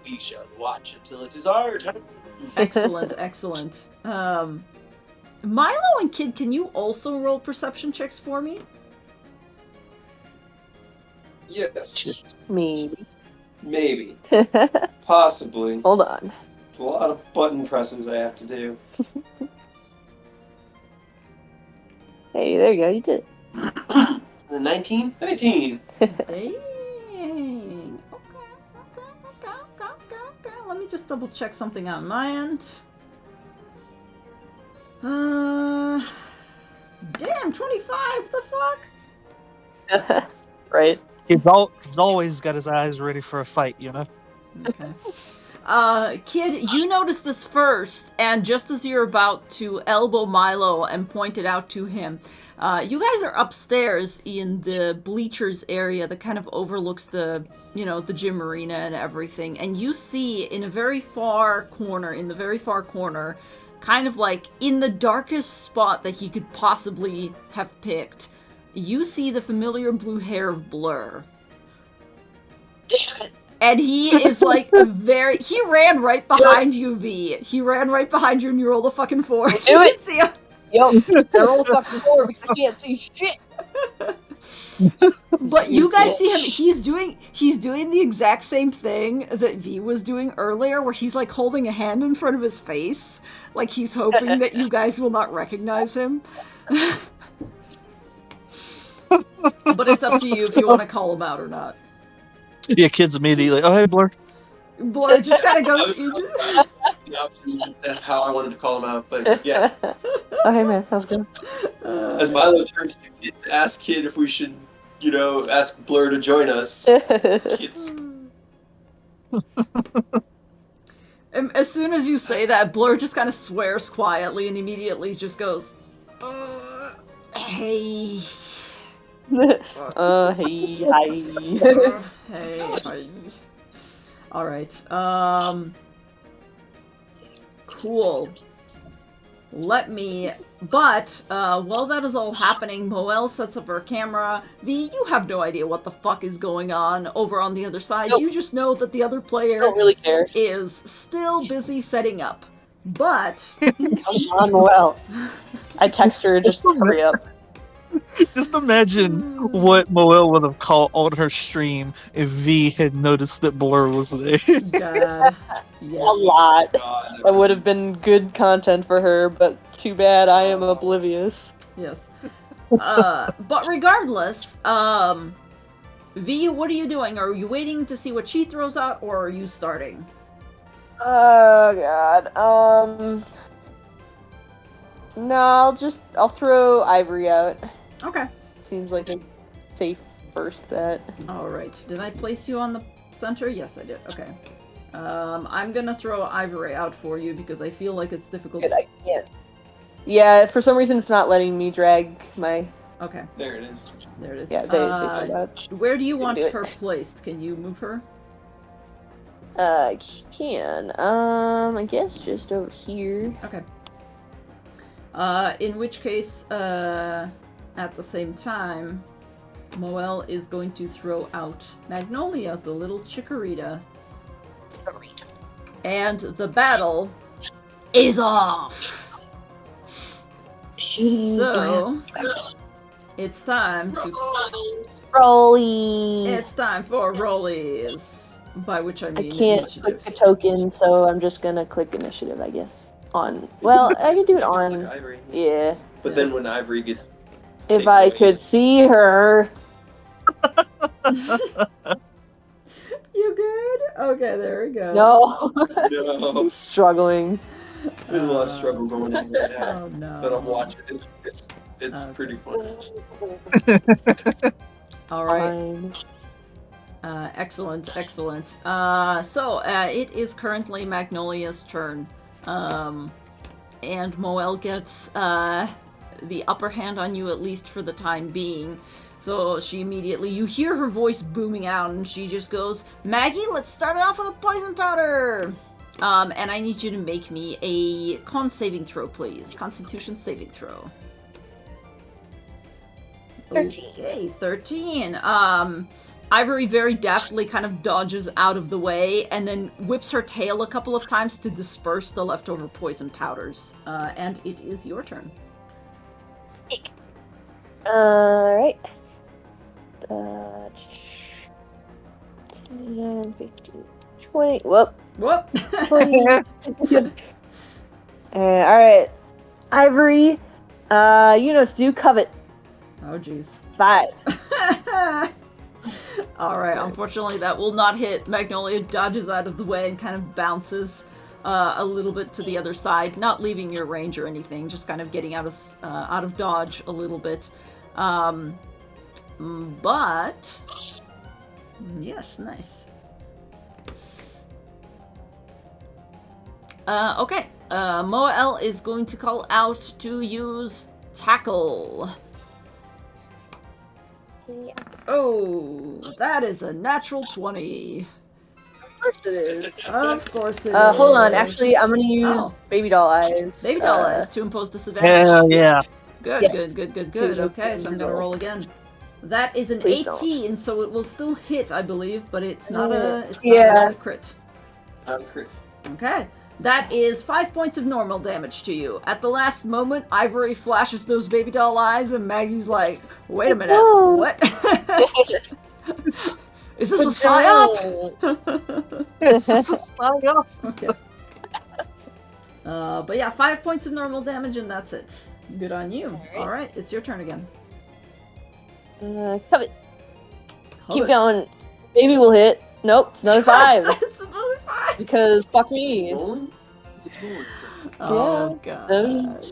We shall watch until it is our turn. Excellent, excellent. Milo and Kid, can you also roll perception checks for me? Yes. Maybe. Maybe. Possibly. Hold on. It's a lot of button presses I have to do. Hey, there you go. You did it. The 19? 19! Dang. Okay. Let me just double check something on my end. Damn, 25, the fuck? Right. He's always got his eyes ready for a fight, you know? Okay. Kid, you notice this first, and just as you're about to elbow Milo and point it out to him, you guys are upstairs in the bleachers area that kind of overlooks the gym arena and everything, and you see in the very far corner, kind of like in the darkest spot that he could possibly have picked, you see the familiar blue hair of Blur. Damn it. And he is like he ran right behind you, V. He ran right behind you and you roll the fucking 4. Do You it. can see him. Yo, I roll the fucking 4 because I can't see shit. But you guys see him, he's doing the exact same thing that V was doing earlier, where he's like holding a hand in front of his face, like he's hoping that you guys will not recognize him. But it's up to you if you want to call him out or not. Yeah, Kid's immediately, oh, hey, Blur. Blur just kind of goes. The options is that how I wanted to call him out, but yeah. Oh, hey man, how's it going? As Milo turns to ask Kid if we should, ask Blur to join us. Kids. As soon as you say that, Blur just kind of swears quietly and immediately just goes, "Hey, Hey, hi. Hey, hi. All right. Cool. But while that is all happening, Moel sets up her camera. V, you have no idea what the fuck is going on over on the other side. Nope. You just know that the other player Don't really care. is still busy setting up. But Come on, Noel. I text her, just hurry up. Just imagine what Moel would have caught on her stream if V had noticed that Blur was there. God, A yeah, lot. God, That would have been good content for her, but too bad I am oblivious. yes. But regardless, V, what are you doing? Are you waiting to see what she throws out, or are you starting? Oh god. No, I'll throw Ivory out. Okay. Seems like a safe first bet. Alright, did I place you on the center? Yes, I did. Okay. I'm gonna throw Ivory out for you because I feel like it's difficult. Good, I can't. Yeah, for some reason it's not letting me drag my... Okay, there it is. there it is. Yeah, they did that. Where do you Didn't want do it. her placed? Can you move her? I can. I guess just over here. Okay. In which case, at the same time, Moel is going to throw out Magnolia, the little chikorita. And the battle is off! She's So, it's time to... Rolly. It's time for rollies. By which I I mean can't initiative. click a token, so I'm just gonna click initiative, I guess. On. Well, I can do it on. Like Ivory. Yeah. But then when Ivory gets If Take I away. could see her. You good? Okay, there we go. No. no, Struggling. there's a lot of struggle going on right now. Oh no. But I'm watching it. It's Okay. pretty funny. Alright. Fine. Excellent, excellent. It is currently Magnolia's turn. And Moel gets, the upper hand on you, at least for the time being. So she immediately, you hear her voice booming out, and she just goes, Maggie, let's start it off with a poison powder! And I need you to make me a con saving throw, please. Constitution saving throw. 13. Okay, 13. Ivory very deftly kind of dodges out of the way and then whips her tail a couple of times to disperse the leftover poison powders. And it is your turn. Alright. 10, 15, 20. Whoop. Whoop! 20. Alright. Ivory. You know what to do. Covet. Oh, jeez. 5. Alright, unfortunately that will not hit. Magnolia dodges out of the way and kind of bounces a little bit to the other side, not leaving your range or anything, just kind of getting out of dodge a little bit. But yes, nice. Okay. Moel is going to call out to use Tackle. Yeah. Oh, that is a natural 20. Of course it is. Of course it is. Hold on. Actually, I'm gonna use Oh. Baby Doll Eyes. Baby doll eyes to impose disadvantage. Hell yeah. Good, Yes. good. To Okay, so I'm gonna roll. roll again. That is an Please don't. 18, so it will still hit, I believe, but it's not Yeah. a crit. I'm crit. Okay. That is 5 points of normal damage to you. At the last moment, Ivory flashes those baby doll eyes, and Maggie's like, wait a minute, No. what? Is this a psyop? Okay. But yeah, 5 points of normal damage, and that's it. Good on you. Alright, it's your turn again. Covet. Hold Keep it. going. Baby will hit. Nope, it's another 5. It's another 5! Because fuck me. Rolling? It's rolling. Oh, Um, God.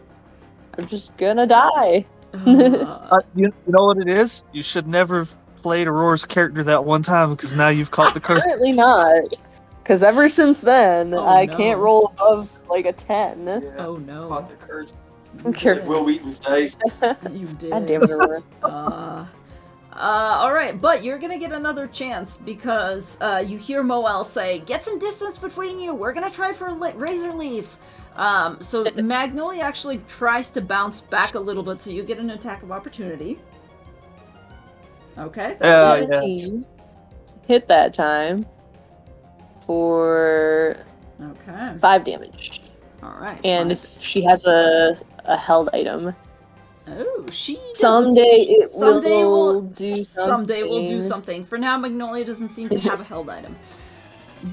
I'm just gonna die. You know what it is? You should never have played Aurora's character that one time because now you've caught the curse. Apparently not. Because ever since then, Oh, I no. can't roll above like a 10. Yeah. Oh, no. Caught the curse. You It's like did. Will Wheaton's dice. You did. God damn it, Aurora. All right, but you're gonna get another chance because you hear Moel say, "Get some distance between you. We're gonna try for Razor Leaf." So Magnolia actually tries to bounce back a little bit, so you get an attack of opportunity. Okay. Yeah. 17. Hit that time for Okay. 5 damage. All right. And fine. if she has a held item, Oh, she does... someday it someday will do something. Someday we'll do something. For now, Magnolia doesn't seem to have a held item.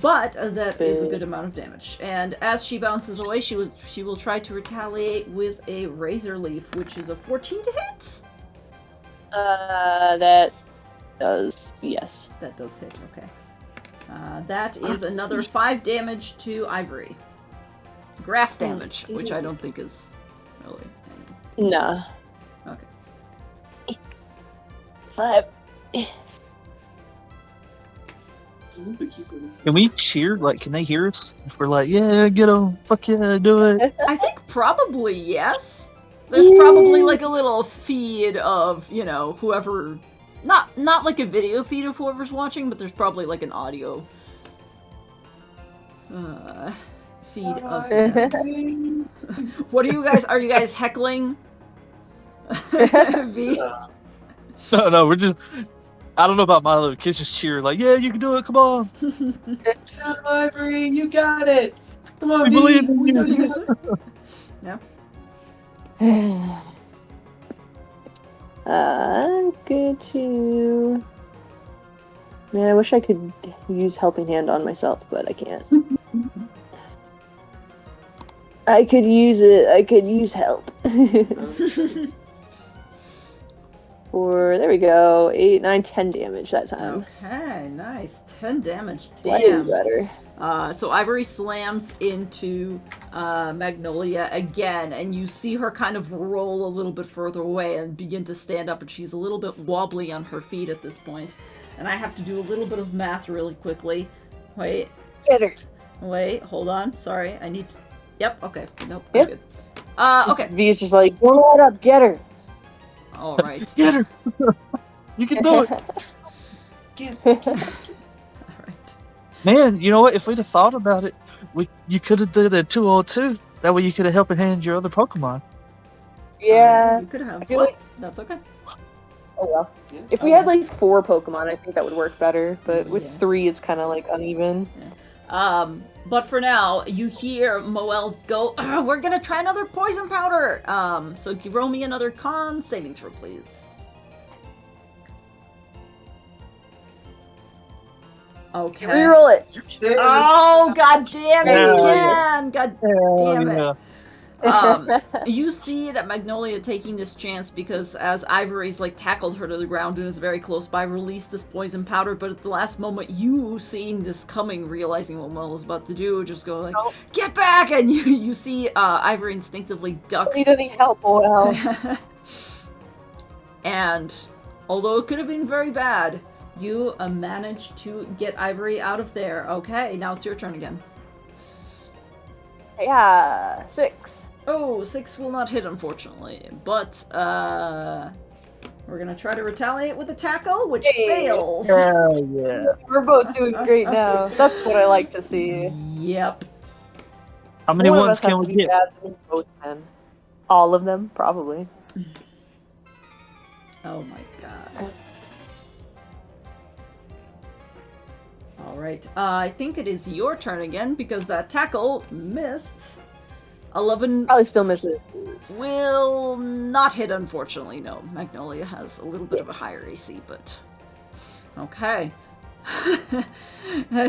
But that is a good amount of damage. And as she bounces away, she will try to retaliate with a Razor Leaf, which is a 14 to hit. That does, yes. That does hit, okay. That is another 5 damage to Ivory. Grass damage, which I don't think is really any... Nah. Okay. 5. Can we cheer? Like, can they hear us? If we're like, yeah, get them, fuck yeah, do it. I think probably yes. There's probably like a little feed of, you know, whoever... Not like a video feed of whoever's watching, but there's probably like an audio feed of them. What are you guys heckling? V? No, we're just... I don't know about Milo. Kids just cheer like, yeah, you can do it, come on. Good job, Ivory, you got it. Come on, We believe in V. you. Yeah. Good to... Man, I wish I could use Helping Hand on myself, but I can't. I could use it. I could use help. There we go. 8, 9, 10 damage that time. Okay, nice. 10 damage. Slightly Damn. better. So Ivory slams into Magnolia again, and you see her kind of roll a little bit further away and begin to stand up, and she's a little bit wobbly on her feet at this point. And I have to do a little bit of math really quickly. Wait. Get her. Wait, hold on. Sorry, I need to... Yep, okay. Nope, Yeah. I'm good. Okay. V's just like, don't let up, get her. All right. Get her. You can do it. All right. Man, you know what? If we'd have thought about it, you could have did a 2-on-2. That way you could have helped hand your other Pokemon. Yeah. You could have. I feel Well, like- that's okay. Oh well. Yeah. If we had like 4 Pokemon, I think that would work better. But with Yeah. 3, it's kind of like uneven. But for now, you hear Moel go, we're gonna try another poison powder! So roll me another con saving throw, please. Okay. Reroll it. You kidding? Oh, god damn it, Yeah, you yeah. can! God damn it. Yeah. You see that Magnolia taking this chance because as Ivory's like tackled her to the ground and is very close by, released this poison powder, but at the last moment, you seeing this coming, realizing what Moel was about to do, just go like, Nope. get back! And you see Ivory instinctively duck. Need any help? Oh well. And although it could have been very bad, you managed to get Ivory out of there. Okay, now it's your turn again. Yeah, 6. Oh, 6 will not hit, unfortunately. But, we're gonna try to retaliate with a tackle, which Hey. fails. Yeah. We're both doing great now. That's what I like to see. Yep. How many One of ones us has can to we be get? bad than both men. All of them, probably. Oh my god. Alright, I think it is your turn again, because that tackle missed. 11 Probably still miss it. will not hit, unfortunately. No, Magnolia has a little bit of a higher AC, but... Okay.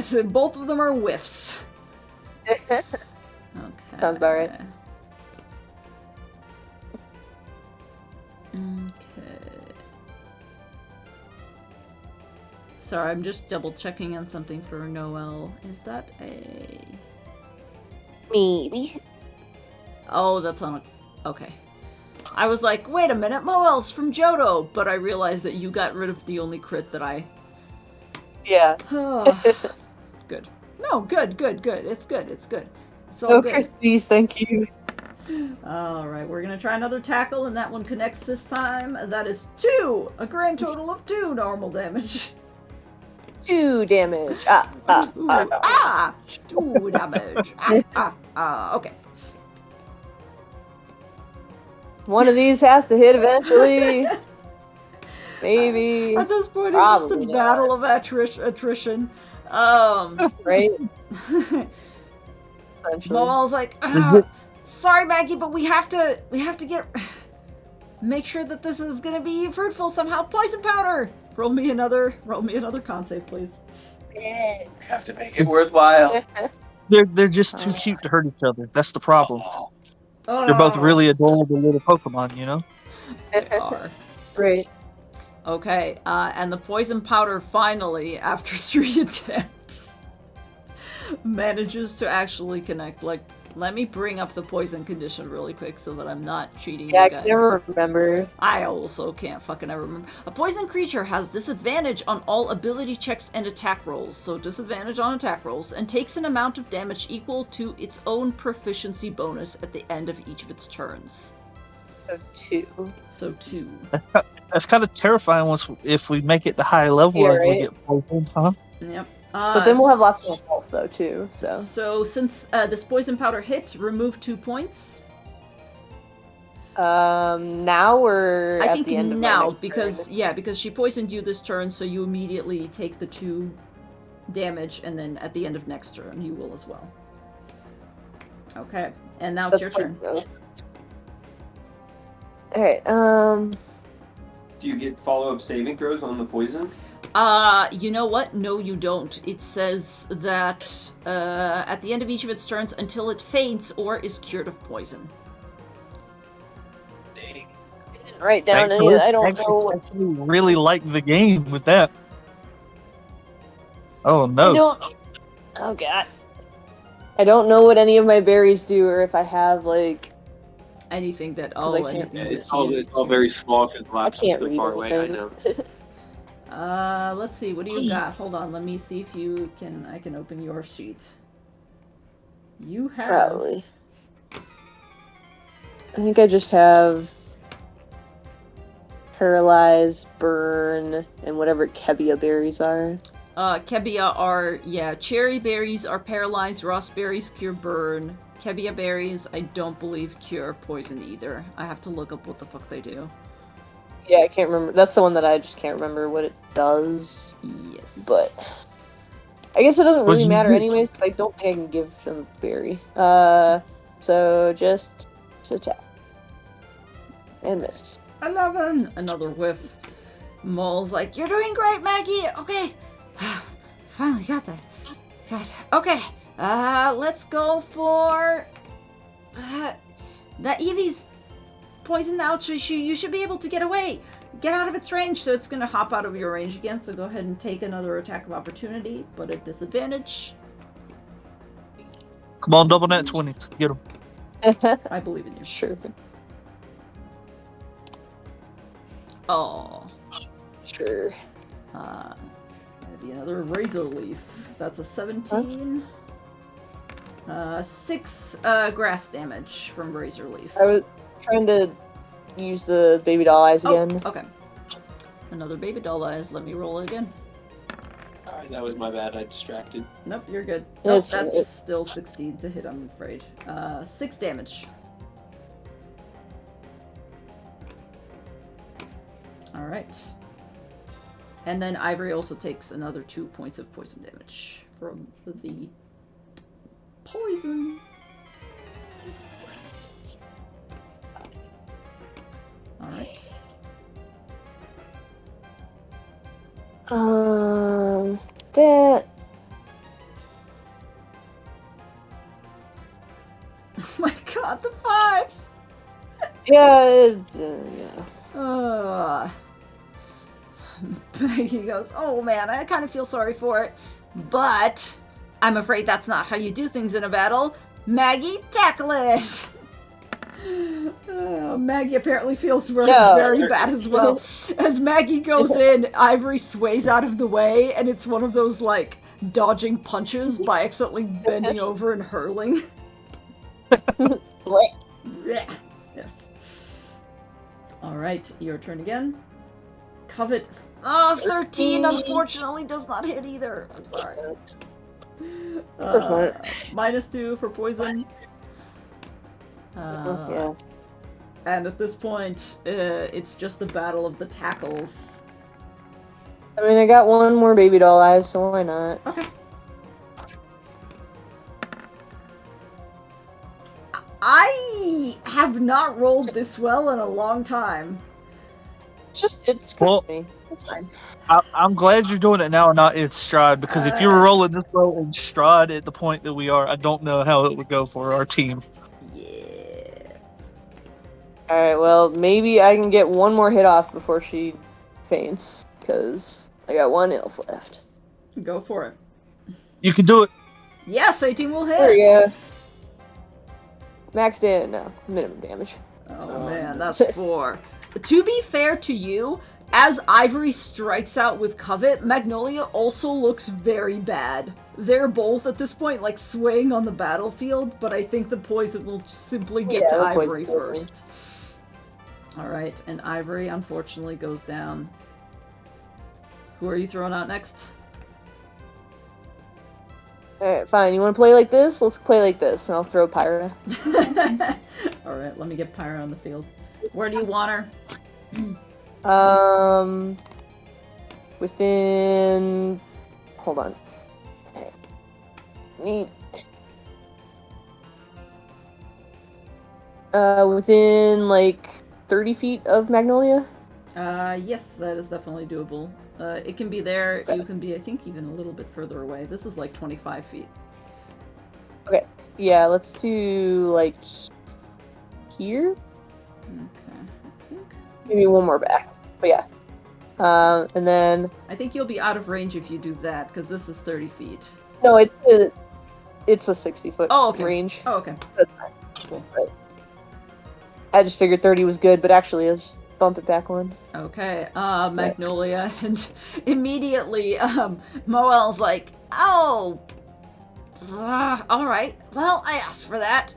So both of them are whiffs. Okay. Sounds about right. Okay. Sorry, I'm just double checking on something for Noel. Is that a... Maybe. Oh, that's on a... Okay. I was like, wait a minute, Moel's from Johto, but I realized that you got rid of the only crit that I... Yeah. Good. No, good. It's good. It's all No good. crit, please, thank you. Alright, we're gonna try another tackle, and that one connects this time. That is 2! A grand total of 2 normal damage. 2 damage. Ooh, 2 damage. Okay. One of these has to hit eventually. Maybe. At this point, it's just a Probably battle of attrition. Right? Essentially. Maul's like, sorry, Maggie, but we have to make sure that this is gonna be fruitful somehow. Poison powder. Roll me another con save, please. We have to make it worthwhile. They're just too cute to hurt each other. That's the problem. They're both really adorable little Pokemon, you know? They are. Right. Okay, and the poison powder finally, after 3 attempts, manages to actually connect. Like, let me bring up the poison condition really quick so that I'm not cheating Yeah, you I guys. can never remember. I also can't fucking ever remember. A poison creature has disadvantage on all ability checks and attack rolls, so disadvantage on attack rolls, and takes an amount of damage equal to its own proficiency bonus at the end of each of its turns. So 2. So 2. That's kind of terrifying if we make it to high level Yeah, and we right? get poisoned, huh? Yep. But then we'll have lots more health though too. So since this poison powder hits, remove 2 points. now we're I at think the end of now, my next because turn. because she poisoned you this turn, so you immediately take the 2 damage, and then at the end of next turn you will as well. Okay, and now it's your turn. Alright, Do you get follow-up saving throws on the poison? You know what? No, you don't. It says that at the end of each of its turns until it faints or is cured of poison. Dang. didn't write down any. I don't know. Actually really like the game with that. Oh I no. don't. Oh god. I don't know what any of my berries do, or if I have like. Anything that I can't- anything Yeah, that it's all very small because the I laptop's can't so read far away. I know. anything. Let's see. What do you got? Hold on. Let me see if I can open your sheet. You have. Probably. I think I just have paralyze, burn, and whatever Kebia berries are. Kebia are, cherry berries are paralyzed, raspberries cure burn. Kebia berries, I don't believe cure poison either. I have to look up what the fuck they do. Yeah, I can't remember. That's the one that I just can't remember what it does. Yes. But I guess it doesn't What really do you matter do? anyways, because I don't think I can give them a berry. So just attack. And miss. 11! Another whiff. Maul's like, you're doing great, Maggie! Okay. Finally got that. Okay. Let's go for... that Eevee's poisoned out, so you should be able to get away. Get out of its range, so it's gonna hop out of your range again, so go ahead and take another attack of opportunity, but at disadvantage. Come on, double net 20s. Get him. I believe in you. Sure. Oh. Sure. That'd be another Razor Leaf. That's a 17. 6 grass damage from Razor Leaf. I was trying to use the baby doll eyes again. Oh, okay. Another baby doll eyes. Let me roll it again. Alright, that was my bad. I distracted. Nope, you're good. Yeah, Nope, it's that's alright. still 16 to hit, I'm afraid. 6 damage. Alright. And then Ivory also takes another 2 points of poison damage from the poison. Alright. That. Oh my god, the 5s! Yeah, yeah. Maggie goes, oh man, I kind of feel sorry for it, but I'm afraid that's not how you do things in a battle. Maggie, tackle it! Maggie apparently feels very bad as well. As Maggie goes in, Ivory sways out of the way, and it's one of those, like, dodging punches by accidentally bending over and hurling. Alright, your turn again. Covet. Oh, 13 unfortunately does not hit either. I'm sorry. course not. -2 for poison. Yeah. And at this point, it's just the battle of the tackles. I mean, I got one more baby doll eyes, so why not? Okay. I have not rolled this well in a long time. It's Well- me. It's fine. I'm glad you're doing it now and not in stride, because if you were rolling this low in stride at the point that we are, I don't know how it would go for our team. Yeah. Alright, well, maybe I can get one more hit off before she faints, because I got one elf left. Go for it. You can do it. Yes, 18 will hit. There we go. Max damage, no, minimum damage. Oh man, that's 4. To be fair to you, as Ivory strikes out with Covet, Magnolia also looks very bad. They're both at this point like swaying on the battlefield, but I think the poison will simply get to the Ivory poison first. Alright, and Ivory unfortunately goes down. Who are you throwing out next? Alright, fine. You want to play like this? Let's play like this, and I'll throw Pyra. Alright, let me get Pyra on the field. Where do you want her? Within... Hold on. Need... within, like, 30 feet of Magnolia? Yes, that is definitely doable. It can be there, you can be, I think, even a little bit further away. This is like 25 feet. Okay. Yeah, let's do, like, here? Okay, I think. Maybe one more back. But yeah. And then... I think you'll be out of range if you do that, because this is 30 feet. No, it's a 60-foot Oh, okay. range. Oh, okay. That's fine. Cool. I just figured 30 was good, but actually, let's just bump it back one. Okay, Magnolia, and immediately, Moel's like, oh, alright, well, I asked for that.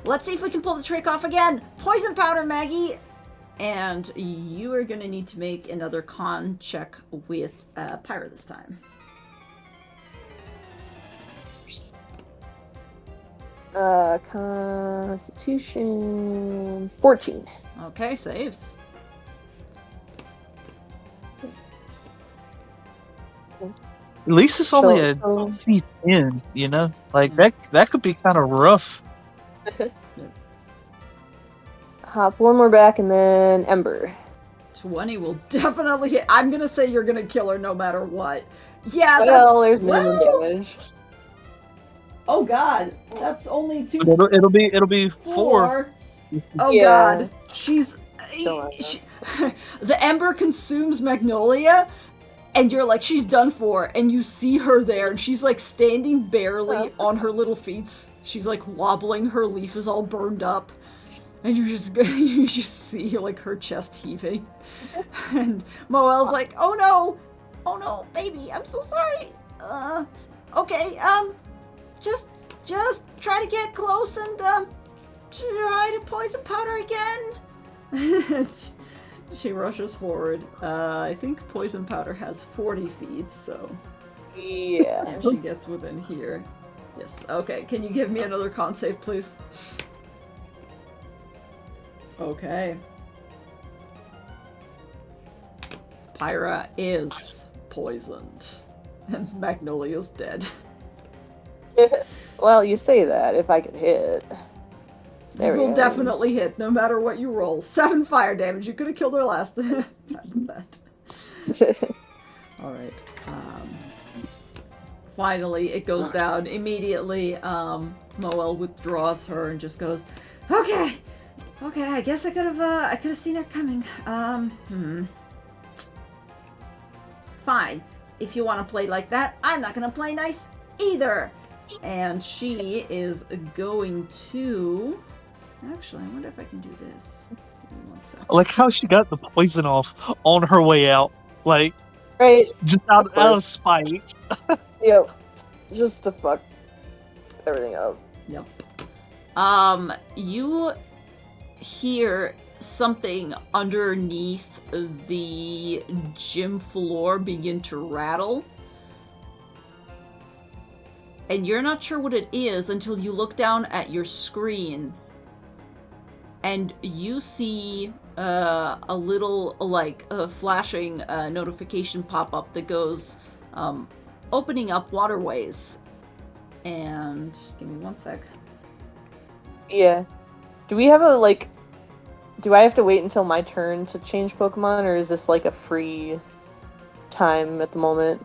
Let's see if we can pull the trick off again. Poison powder, Maggie! And you are gonna need to make another con check with Pyra this time. Constitution 14. Okay, saves. At least it's only a So- feet in, you know? Like, that could be kind of rough. Hop one more back and then Ember. 20 will definitely hit. I'm gonna say you're gonna kill her no matter what. Yeah, Well, that's... there's minimum damage. Oh god, that's only 2. It'll be 4. Oh Yeah. god, she's... Still not she- the ember consumes Magnolia, and you're like, she's done for, and you see her there, and she's like standing barely on her little feet. She's like wobbling, her leaf is all burned up, and you just see like her chest heaving. And Moel's like, oh no, baby, I'm so sorry. Okay, just try to get close and try to poison powder again. She rushes forward. I think poison powder has 40 feet, so Yeah. if she gets within here. Yes, okay. Can you give me another con save, please? Okay. Pyra is poisoned, and Magnolia's dead. Well, you say that, if I could hit. There You we will go. definitely hit, no matter what you roll. 7 fire damage. You could have killed her last time with that. Alright. Finally, it goes down. Immediately, Moel withdraws her and just goes, Okay, I guess I could have seen it coming. Fine. If you want to play like that, I'm not gonna play nice either. And she is going to... Actually, I wonder if I can do this. Give me 1 second. I like how she got the poison off on her way out. Like, Right. just out of course. spite. Yep. Just to fuck everything up. Yep. You hear something underneath the gym floor begin to rattle. And you're not sure what it is until you look down at your screen and you see a little, like, flashing notification pop up that goes, opening up waterways. And give me one sec. Yeah. Do we have a, like... Do I have to wait until my turn to change Pokemon, or is this, like, a free time at the moment?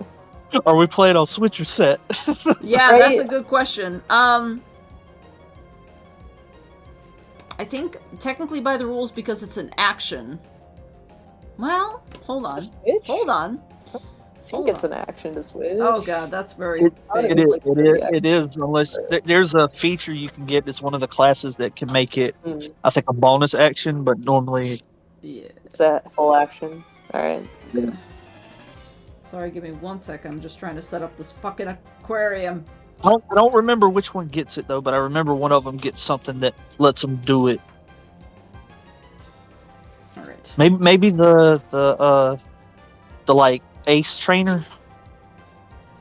Are we playing on Switch or set? Yeah, Right? that's a good question. I think technically by the rules, because it's an action. Well, hold on. Is it Switch? Hold on. I think it's an action to switch. Oh god, that's very It, big. it is. like It is. yeah. It is. Unless there's a feature you can get. It's one of the classes that can make it. I think a bonus action, but normally. Yeah. It's a full action. Alright. Yeah. Sorry, give me one sec. I'm just trying to set up this fucking aquarium. I don't remember which one gets it though, but I remember one of them gets something that lets them do it. Alright. Maybe the like ace trainer.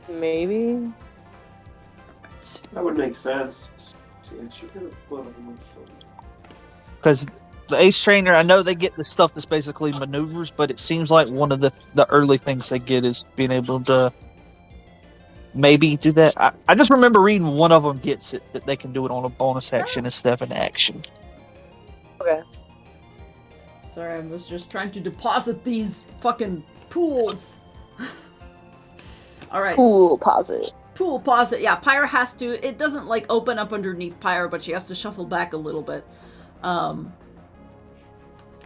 Maybe? That would make sense. Yeah, she could have put on my phone. Because the ace trainer, I know they get the stuff that's basically maneuvers, but it seems like one of the early things they get is being able to maybe do that. I just remember reading one of them gets it, that they can do it on a bonus action instead of an action. Okay. Sorry, I was just trying to deposit these fucking pools. Alright. Pool posit. Pool posit. Yeah, Pyra has to. It doesn't like open up underneath Pyra, but she has to shuffle back a little bit.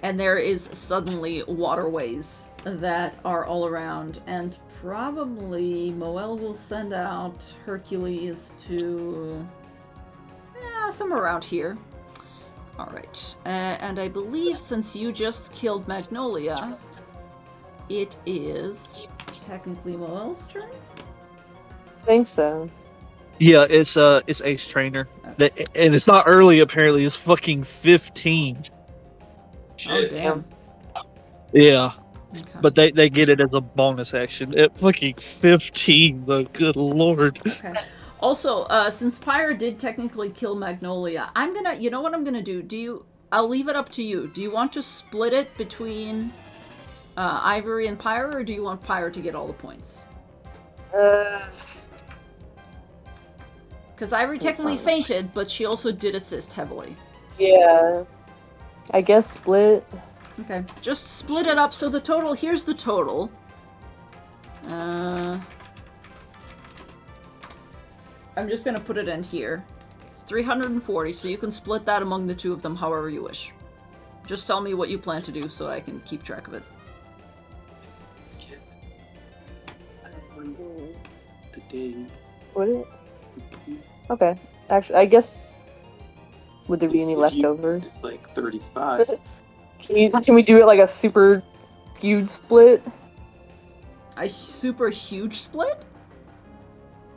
And there is suddenly waterways that are all around, and probably Moel will send out Hercules to somewhere around here. Alright, and I believe since you just killed Magnolia, it is technically Moel's turn? I think so. Yeah, it's ace trainer, and it's not early apparently. It's fucking 15. Oh, damn. Yeah, Okay. but they get it as a bonus action at fucking 15 though. Good lord. Okay. Also, since Pyra did technically kill Magnolia, I'm gonna, you know what I'm gonna do? I'll leave it up to you. Do you want to split it between Ivory and Pyra, or do you want Pyra to get all the points? Because Ivory technically fainted, but she also did assist heavily. Yeah. I guess split. Okay, just split it up so the total, here's the total. I'm just gonna put it in here. It's 340, so you can split that among the two of them however you wish. Just tell me what you plan to do so I can keep track of it. Would it? Okay. Actually, I guess. Would there be any left over? Like 35. Can we do it like a super huge split? A super huge split?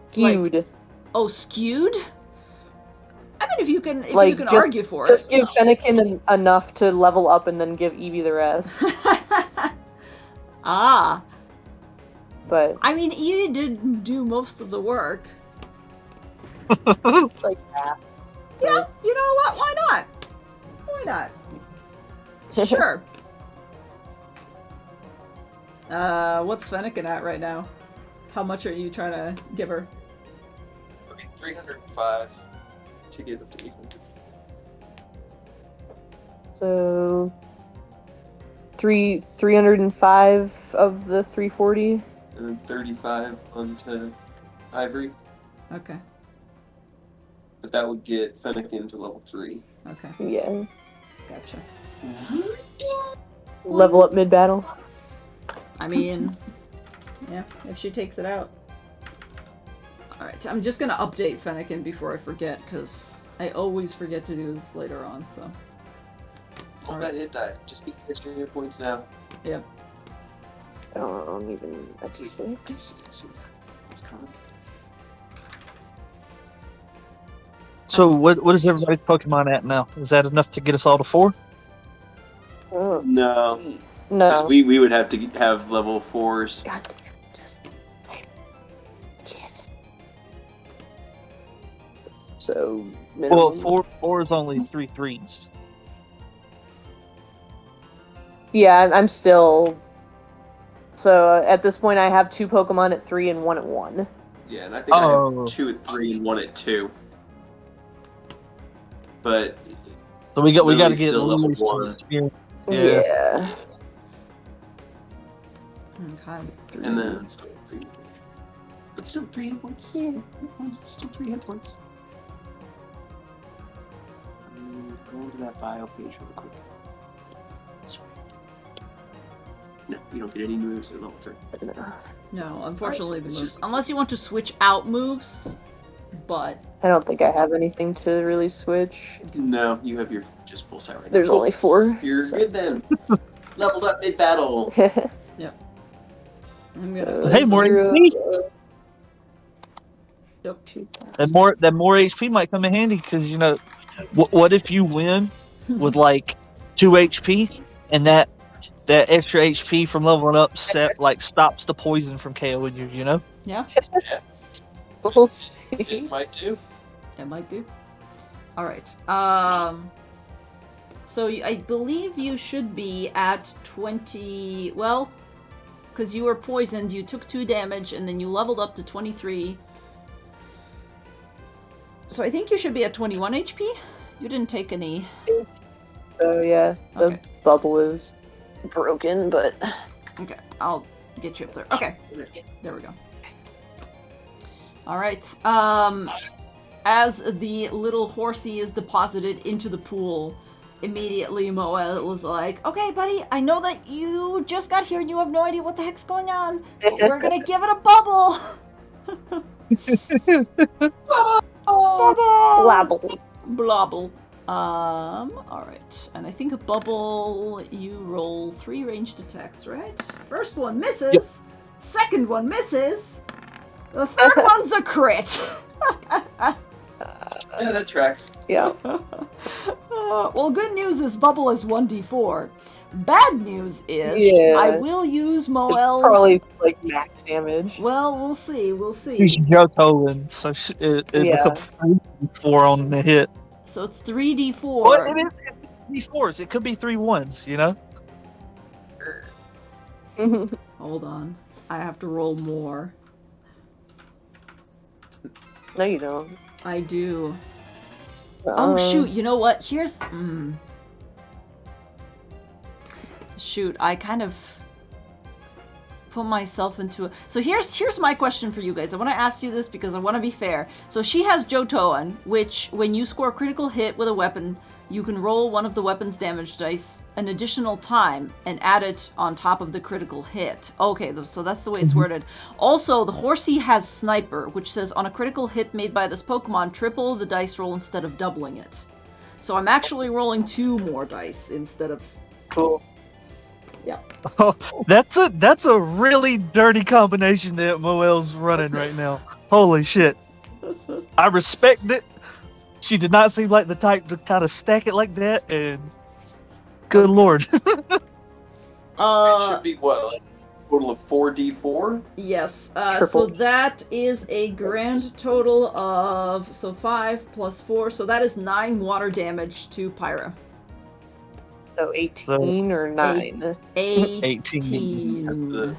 Skewed. Like, oh, skewed? I mean, if you can just, argue for just it. give Fennekin enough to level up and then give Eevee the rest. Ah. But I mean, Eevee did do most of the work. it's like half. Yeah, you know what? Why not? Why not? Sure. What's Fennekin at right now? How much are you trying to give her? Okay, 305 to get up to 800. So 305 of the 340. And then 35 onto Ivory. Okay. But that would get Fennekin to level 3. Okay. Yeah. Gotcha. Level up mid battle. I mean, yeah, if she takes it out. Alright, I'm just gonna update Fennekin before I forget, because I always forget to do this later on, so. All that hit die. Just need extra hit points now. Yep. I don't even. That's a 6. It's coming. So what is everybody's Pokemon at now? Is that enough to get us all to 4? Oh, No, no. because we would have to have level 4s. God damn it, just wait. Shit. So minimum. Well, four is only 3 threes. Yeah, I'm still. So at this point, I have 2 Pokemon at 3 and 1 at 1. Yeah, and I think I Oh. have 2 at 3 and 1 at 2. But So we got to Lily's get still level Lily some 1. experience. Yeah. Okay. And then still 3. But still 3 hit points. Yeah. Still 3 hit points. Go into that bio page real quick. No, you don't get any moves at level 3. No, unfortunately the It's moves. just- Unless you want to switch out moves, but I don't think I have anything to really switch. No, you have your just full set right now. There's Cool. only 4. You're so- good then. Leveled up mid battle. I'm So gonna. Hey, more 0, HP. Yep. 2, That more HP might come in handy because what if you win with like 2 HP and that extra HP from leveling up stops the poison from KOing you, you know? Yeah, We'll see. It might do. it might do. All right. So I believe you should be at 20. Well, because you were poisoned, you took 2 damage, and then you leveled up to 23. So I think you should be at 21 HP. You didn't take any. So yeah, the Okay. bubble is broken, but Okay, I'll get you up there. Okay, there we go. All right. As the little horsey is deposited into the pool, immediately Moel was like, "Okay, buddy, I know that you just got here and you have no idea what the heck's going on. But we're gonna give it a bubble." blabble. Blobble. Alright. And I think a bubble, you roll 3 ranged attacks, right? First one misses. Yep. Second one misses. The third one's a crit. Yeah, that tracks. Yeah. Well, good news is bubble is 1d4. Bad news is Yeah. I will use It's Moel's... probably like max damage. Well, we'll see. We'll She's see. Johtoing, so it Yeah. becomes 4 on the hit. So it's 3d4. Well, it is 3 4s. It could be 3 1s, you know? Hold on. I have to roll more. No, you don't. I do. Oh shoot, you know what? Here's shoot, I kind of put myself into a... So here's my question for you guys. I want to ask you this because I want to be fair. So she has Johtoan, which when you score a critical hit with a weapon, you can roll one of the weapon's damage dice an additional time and add it on top of the critical hit. Okay, so that's the way it's worded. Also, the horsey has Sniper, which says on a critical hit made by this Pokemon, triple the dice roll instead of doubling it. So I'm actually rolling 2 more dice instead of... Cool. Yeah. Oh, that's a really dirty combination that Moel's running right now. Holy shit. I respect it. She did not seem like the type to kind of stack it like that, and good lord. It should be what, like a total of 4d4? Yes. So Triple. that is a grand total of 5 plus 4. So that is 9 water damage to Pyra. So 18 or 9. 18. That's the-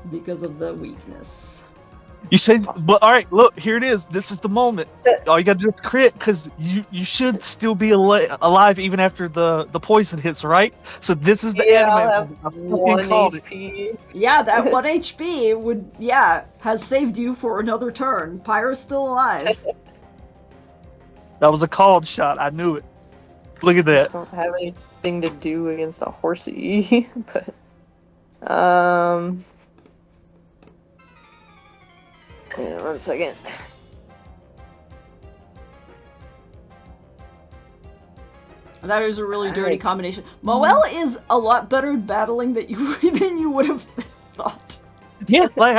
Because of the weakness. You said, but all right, look, here it is. This is the moment. All you gotta do is crit, because you should still be alive even after the poison hits, right? So this is the Yeah, I'll anime. have I fucking 1 called it. HP. Yeah, that 1 HP would, has saved you for another turn. Pyra's still alive. That was a called shot. I knew it. Look at I that. don't have anything to do against a horsey, but yeah, 1 second. That is a really dirty Alright. combination. Moel is a lot better at battling than you would have thought. Yeah, like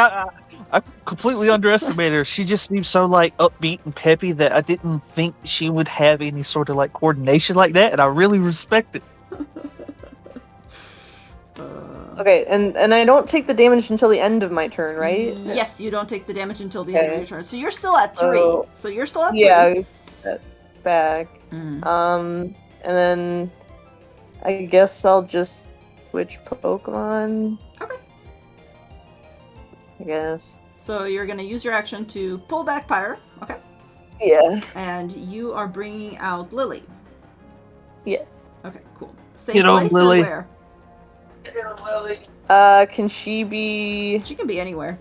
I completely underestimated her. She just seems so like upbeat and peppy that I didn't think she would have any sort of like coordination like that, and I really respect it. Okay, and I don't take the damage until the end of my turn, right? Yes, you don't take the damage until the end of Okay. your turn. So you're still at 3. So, So you're still at 3. yeah, that's back. Mm. And then I guess I'll just switch Pokemon. Okay. I guess. So you're going to use your action to pull back Pyre. Okay. Yeah. And you are bringing out Lily. Yeah. Okay, cool. Same Get on, place Lily. or where? Lily. Can she be? She can be anywhere.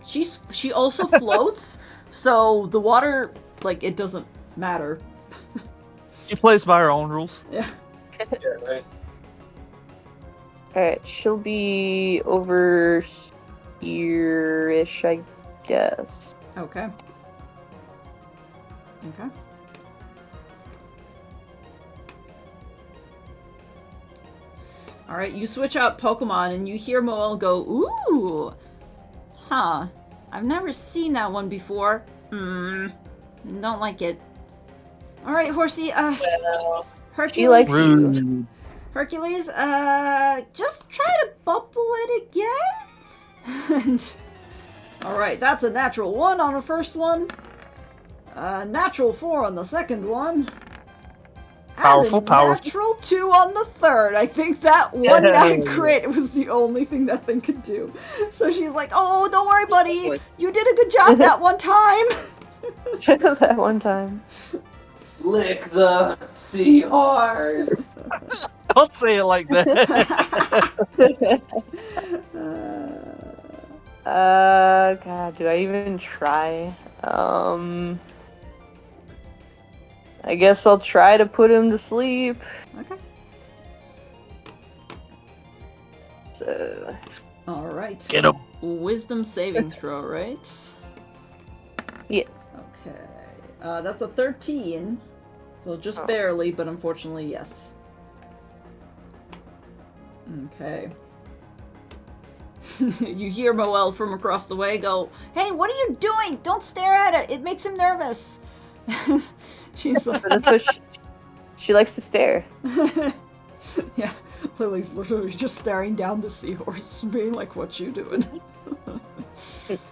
She also floats, so the water, like, it doesn't matter. She plays by her own rules. Yeah. Yeah, right. Alright, she'll be over here-ish, I guess. Okay. Okay. Alright, you switch out Pokemon and you hear Moel go, ooh! Huh. I've never seen that one before. Don't like it. Alright, Horsey, Well, Hercules. she likes you. Rude. Hercules, just try to bubble it again? And, alright, that's a natural 1 on the first one. Natural 4 on the second one. Powerful, and a powerful. natural 2 on the third. I think that one Hey. crit was the only thing that thing could do. So she's like, oh, don't worry, buddy. You did a good job that one time. That one time. Lick the seahorse. Don't say it like that. God, do I even try? I guess I'll try to put him to sleep. Okay. So, Alright. Get him. Wisdom saving throw, right? yes. Okay. That's a 13. So just Oh. barely, but unfortunately, yes. Okay. You hear Moel from across the way go, hey, what are you doing? Don't stare at it. It makes him nervous. She's like, But that's what she likes to stare. yeah, Lily's literally just staring down the seahorse, being like, what you doing?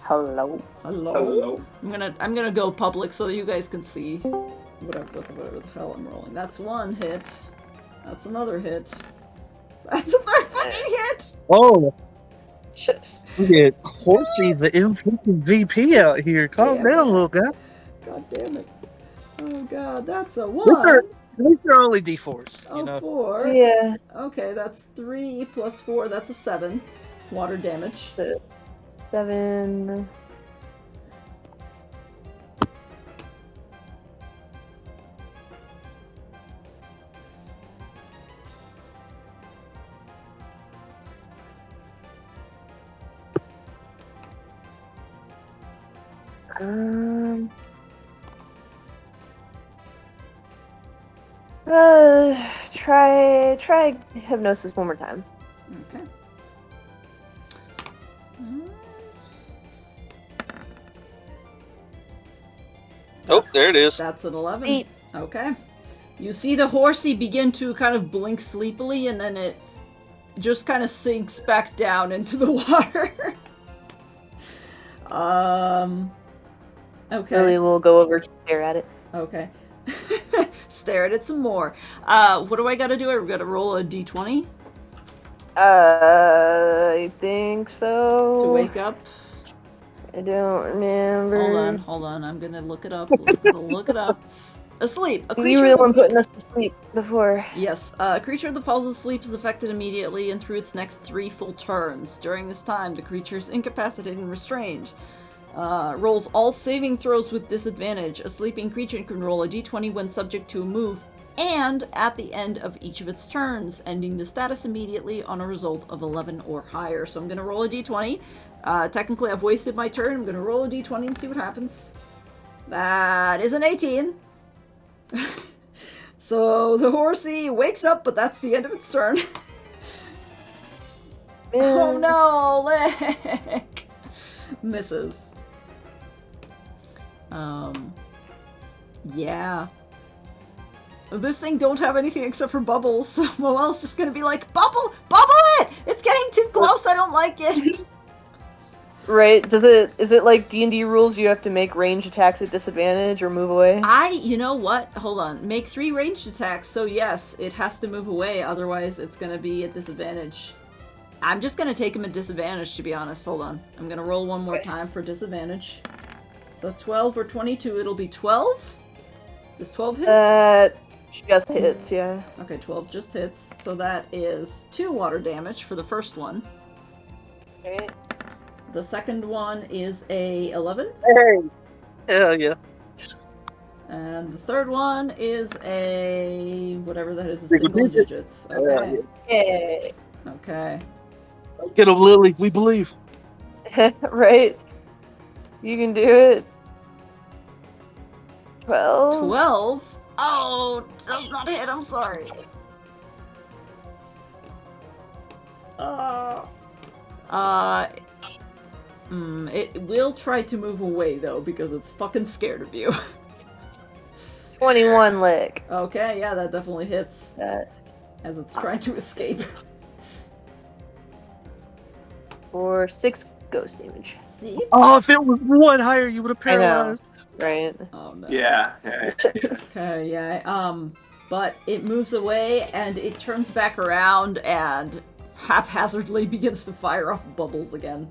Hello. Hello? Hello. I'm gonna go public so that you guys can see whatever the hell I'm rolling. That's 1 hit. That's another hit. That's a 3rd fucking hit! Oh, we get Horsey, the MVP out here. Calm Damn down, it. little guy. God damn it. Oh god, that's a These 1. are, these are only D4s, you Oh, know. 4. Yeah. Okay, that's 3 plus 4, that's a 7. Water damage. So, 7. Try hypnosis one more time. Okay. Oh, there it is. That's an 11. 8. Okay. You see the horsey begin to kind of blink sleepily, and then it just kind of sinks back down into the water. Okay. Lily will go over to stare at it. Okay. Stare at it some more. What do I gotta do? I gotta roll a d20 I think so. to wake up. I don't remember. Hold on. I'm gonna look it up. Look it up. Asleep. A creature. You were the one putting us to sleep before. Yes, a creature that falls asleep is affected immediately and through its next 3 full turns. During this time, the creature is incapacitated and restrained. Rolls all saving throws with disadvantage. A sleeping creature can roll a d20 when subject to a move, and at the end of each of its turns, ending the status immediately on a result of 11 or higher. So I'm going to roll a d20. Technically, I've wasted my turn. I'm going to roll a d20 and see what happens. That is an 18. So the horsey wakes up, but that's the end of its turn. Oh no, Lick! Misses. Yeah. This thing don't have anything except for bubbles, so Moel's just gonna be like, bubble it! It's getting too close, I don't like it! Right? Is it like D&D rules? You have to make range attacks at disadvantage or move away? You know what? Hold on. Make 3 ranged attacks, so yes, it has to move away, otherwise it's gonna be at disadvantage. I'm just gonna take him at disadvantage, to be honest. Hold on. I'm gonna roll one more time for disadvantage. So 12 or 22, it'll be 12? Does 12 hit? Just hits, yeah. Okay, 12 just hits, so that is 2 water damage for the first one. Right. The second one is a 11. Hey. Yeah. And the third one is a... whatever that is, a single digits. Okay. Yay. Okay. Get him, Lily. We believe. Right? You can do it. 12. 12? Oh, does not hit, I'm sorry. It will try to move away, though, because it's fucking scared of you. 21 lick. Okay, yeah, that definitely hits. That. As it's trying to escape. For 6 ghost damage. 6? Oh, if it was 1 higher, you would have I know. paralyzed. Right? Oh, no. Yeah. Okay, yeah, but it moves away, and it turns back around, and haphazardly begins to fire off bubbles again.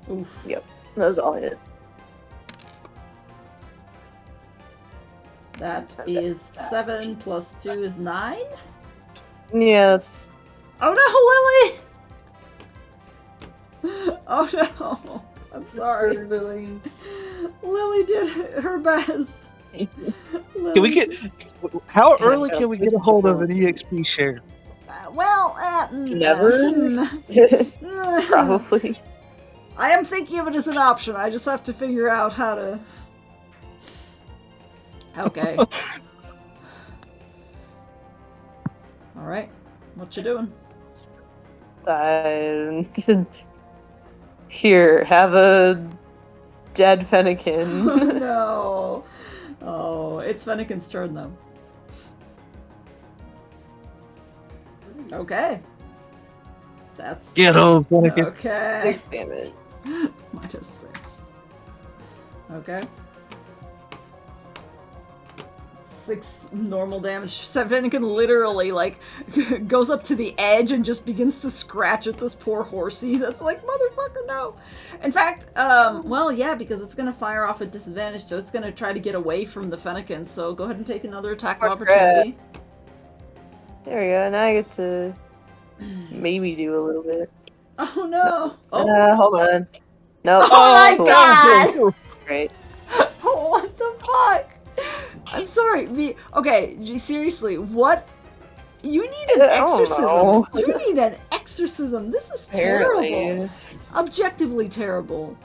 Oof. Yep. That was all I did. That is 7 plus 2 is 9? Yeah, that's... Oh no, Lily! Oh no! I'm sorry. Lily. Lily did her best. Can we get... How early can we get a hold of an EXP share? Never? Probably. I am thinking of it as an option. I just have to figure out how to... Okay. Alright. What you doing? Here, have a dead Fennekin. Oh no. Oh, it's Fennekin's turn though. Okay. That's... Get him, Fennekin. Okay. 6 damage. Minus 6. Okay. 6 normal damage. Fennekin literally, like, goes up to the edge and just begins to scratch at this poor horsey that's like, motherfucker, no! In fact, well, yeah, because it's gonna fire off at disadvantage, so it's gonna try to get away from the Fennekin, so go ahead and take another attack of opportunity. There we go, now I get to maybe do a little bit. Oh no! Oh, Hold on. Nope. Oh my Cool. god! Great. What the fuck? I'm sorry. Okay, seriously, what? You need an exorcism. know. You need an exorcism. This is terrible. Apparently. Objectively terrible.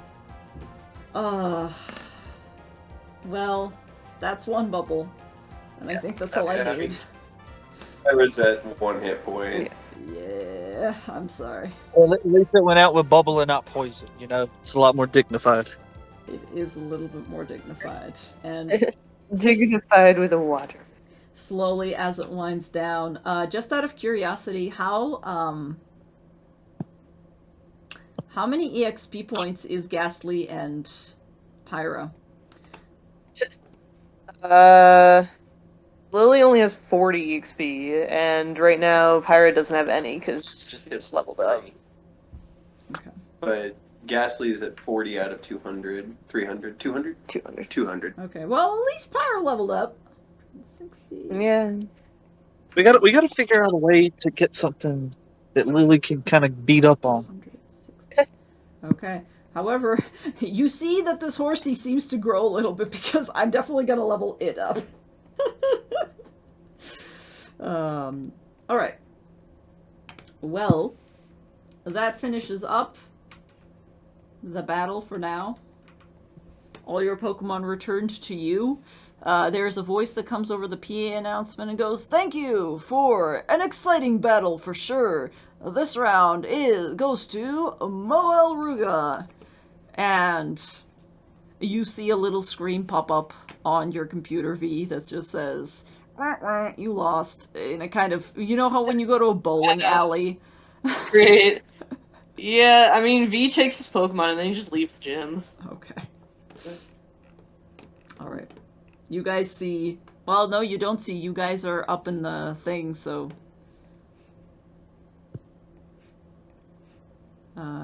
Well, that's one bubble. And I think that's all I Yeah, need. I was at 1 hit point. Yeah, I'm sorry. Well, at least it went out with bubble and not poison, you know? It's a lot more dignified. It is a little bit more dignified. And Dignified with a water. slowly as it winds down, just out of curiosity, how many EXP points is Ghastly and Pyra? Lily only has 40 XP, and right now Pyra doesn't have any because she's just leveled up. Okay. But Ghastly's at 40 out of 200. 300? 200? 200. 200. Okay, well, at least Pyra leveled up. 60. Yeah. We gotta figure out a way to get something that Lily can kind of beat up on. 160. Okay. However, you see that this horsey seems to grow a little bit because I'm definitely gonna level it up. Alright. Well, that finishes up the battle for now. All your Pokemon returned to you. There's a voice that comes over the PA announcement and goes, "Thank you for an exciting battle for sure. This round goes to Moel Ruga." And you see a little screen pop up on your computer, V, that just says, "Wah, wah, you lost," in a kind of, you know how when you go to a bowling alley? Great. Yeah, I mean, V takes his Pokemon and then he just leaves the gym. Okay. Alright. You guys see... Well, no, you don't see. You guys are up in the thing, so...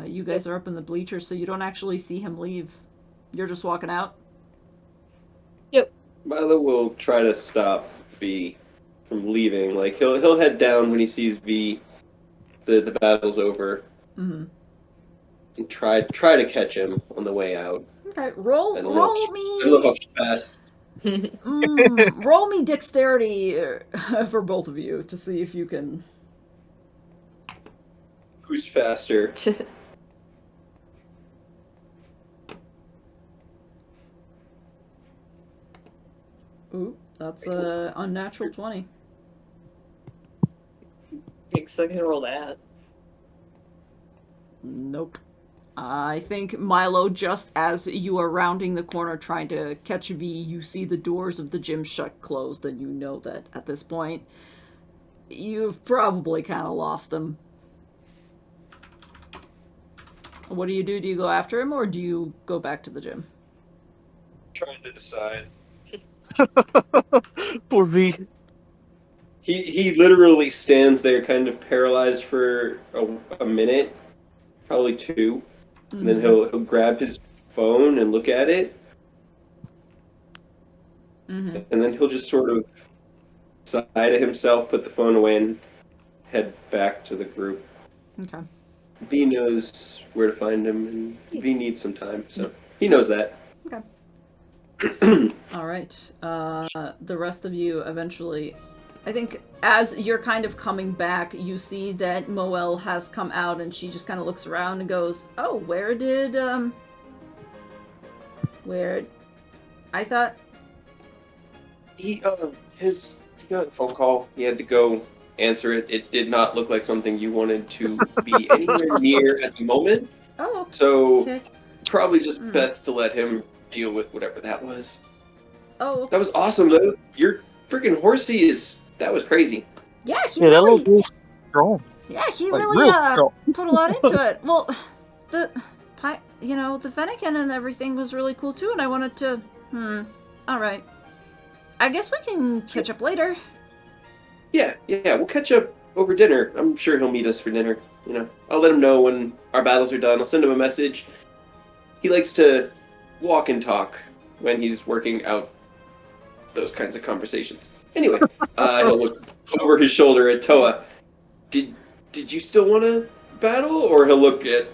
you guys are up in the bleachers, so you don't actually see him leave. You're just walking out? Yep. Milo will try to stop V from leaving. Like he'll head down when he sees V. The battle's over. Mm-hmm. And try to catch him on the way out. Okay, I roll don't know me... how fast. roll me dexterity for both of you to see if you can... Who's faster? Ooh, that's a unnatural 20. Thanks, I can roll that. Nope. I think, Milo, just as you are rounding the corner trying to catch V, you see the doors of the gym shut closed, and you know that at this point, you've probably kind of lost him. What do? Do you go after him, or do you go back to the gym? Trying to decide. Poor V. He literally stands there kind of paralyzed for a minute, probably two. And then he'll grab his phone and look at it. Mm-hmm. And then he'll just sort of sigh to himself, put the phone away, and head back to the group. Okay. V knows where to find him, and V needs some time, so he knows that. Okay. All right. The rest of you eventually, I think, as you're kind of coming back, you see that Moelle has come out, and she just kind of looks around and goes, "Oh, where did I thought." He got a phone call. He had to go answer it. It did not look like something you wanted to be anywhere near at the moment. Oh, So okay. probably just best to let him deal with whatever that was. Oh, That was awesome though. Your freaking horsey that was crazy. yeah, he Yeah, that really, little dude's strong. yeah, he Like, really real strong. put a lot into it. Well, the Fennekin and everything was really cool too, and I wanted to. All right. I guess we can catch up later. Yeah, we'll catch up over dinner. I'm sure he'll meet us for dinner. You know, I'll let him know when our battles are done. I'll send him a message. He likes to walk and talk when he's working out those kinds of conversations. Anyway, he'll look over his shoulder at Toa. Did you still want to battle? Or he'll look at...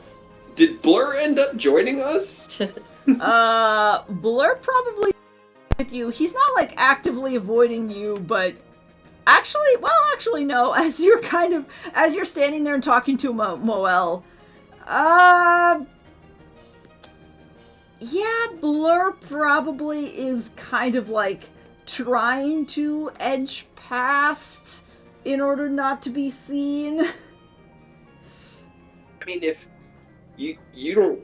Did Blur end up joining us? Blur probably with you. He's not like actively avoiding you, but actually no, as you're standing there and talking to Moelle, yeah, Blur probably is kind of like trying to edge past in order not to be seen. I mean, if you don't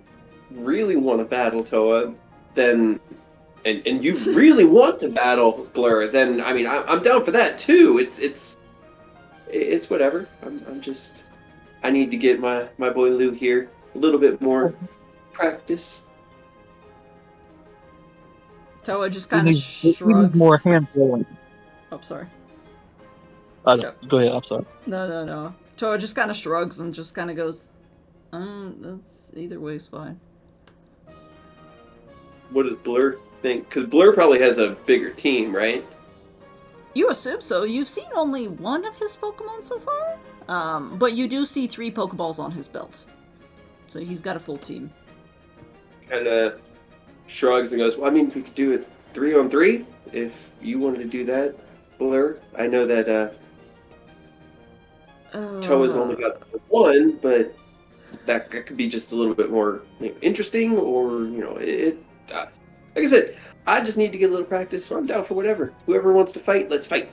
really want to battle Toa, then and you really want to battle Blur, then I mean I'm down for that too. It's whatever. I need to get my boy Lou here a little bit more practice. Toa just kind of He shrugs. needs more hand rolling. Oh, sorry. Go ahead, I'm sorry. No. Toa just kind of shrugs and just kind of goes, that's either way's fine. What does Blur think? Because Blur probably has a bigger team, right? You assume so. You've seen only one of his Pokemon so far, but you do see 3 Pokeballs on his belt. So he's got a full team. Kind of shrugs and goes, well, I mean, we could do it 3-on-3 if you wanted to do that, Blur. I know that Toa's only got 1, but that could be just a little bit more interesting, or, like I said, I just need to get a little practice, so I'm down for whatever. Whoever wants to fight, let's fight.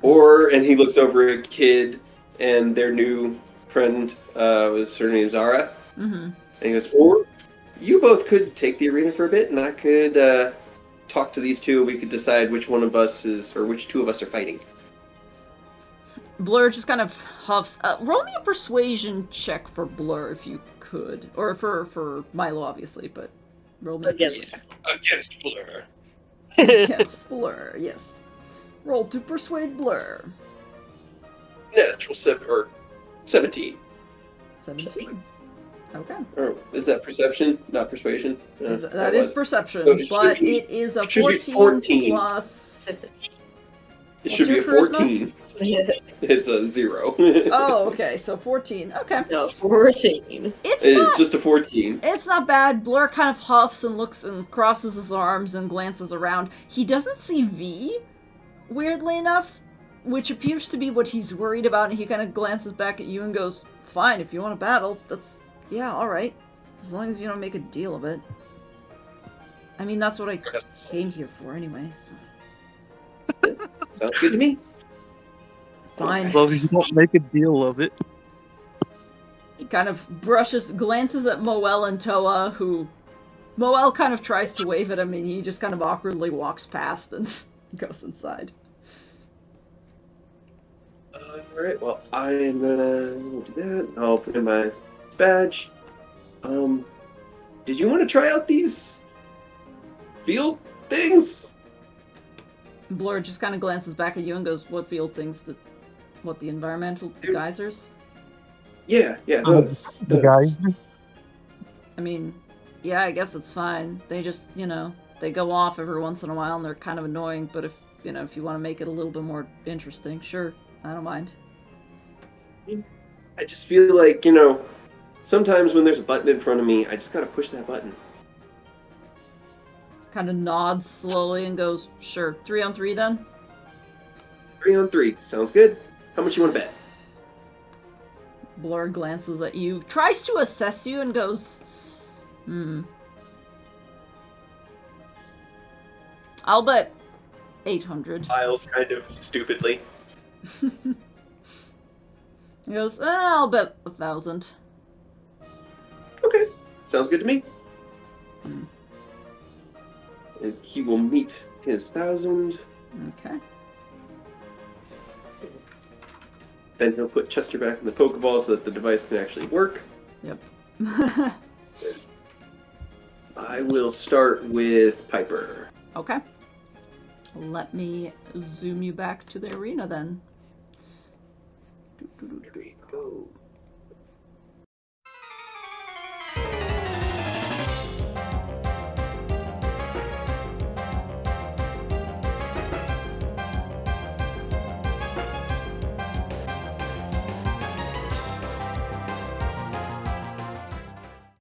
And he looks over at Kid and their new friend, her name is Zara. Mm-hmm. And he goes, or you both could take the arena for a bit, and I could talk to these two. We could decide which one of us is, or which two of us are fighting. Blur just kind of huffs. Roll me a persuasion check for Blur if you could, or for Milo obviously, but roll me a Against. Against Blur. against Blur. Yes, roll to persuade Blur. Natural 17. 17. Okay. Or is that perception, not persuasion? That is perception, So it but should be- it is a it should be 14 14. plus. It should be your a charisma? 14. It's a 0. Oh, okay, so 14. Okay. No, 14. It's just a 14. It's not bad. Blur kind of huffs and looks and crosses his arms and glances around. He doesn't see V, weirdly enough, which appears to be what he's worried about, and he kind of glances back at you and goes, fine, if you want to battle, that's... yeah, alright. As long as you don't make a deal of it. I mean, that's what I came here for anyway, so... Sounds good to me. Fine. As long as you don't make a deal of it. He kind of glances at Moel and Toa, who... Moel kind of tries to wave at him, and he just kind of awkwardly walks past and goes inside. Alright, well, I'm gonna do that. I'll put in my badge. Did you want to try out these field things? Blur just kind of glances back at you and goes, what field things? What, the environmental geysers? Yeah, those. The guy. I mean, yeah, I guess it's fine. They just, they go off every once in a while and they're kind of annoying, but if you want to make it a little bit more interesting, sure, I don't mind. I just feel like, sometimes when there's a button in front of me, I just gotta push that button. Kind of nods slowly and goes, sure, 3-on-3 then? 3-on-3, sounds good. How much you want to bet? Blur glances at you, tries to assess you and goes, I'll bet 800. Miles kind of stupidly. He goes, I'll bet 1,000. Okay, sounds good to me. And he will meet his 1,000. Okay. Then he'll put Chester back in the Pokeball so that the device can actually work. Yep. I will start with Piper. Okay. Let me zoom you back to the arena then. Here we go.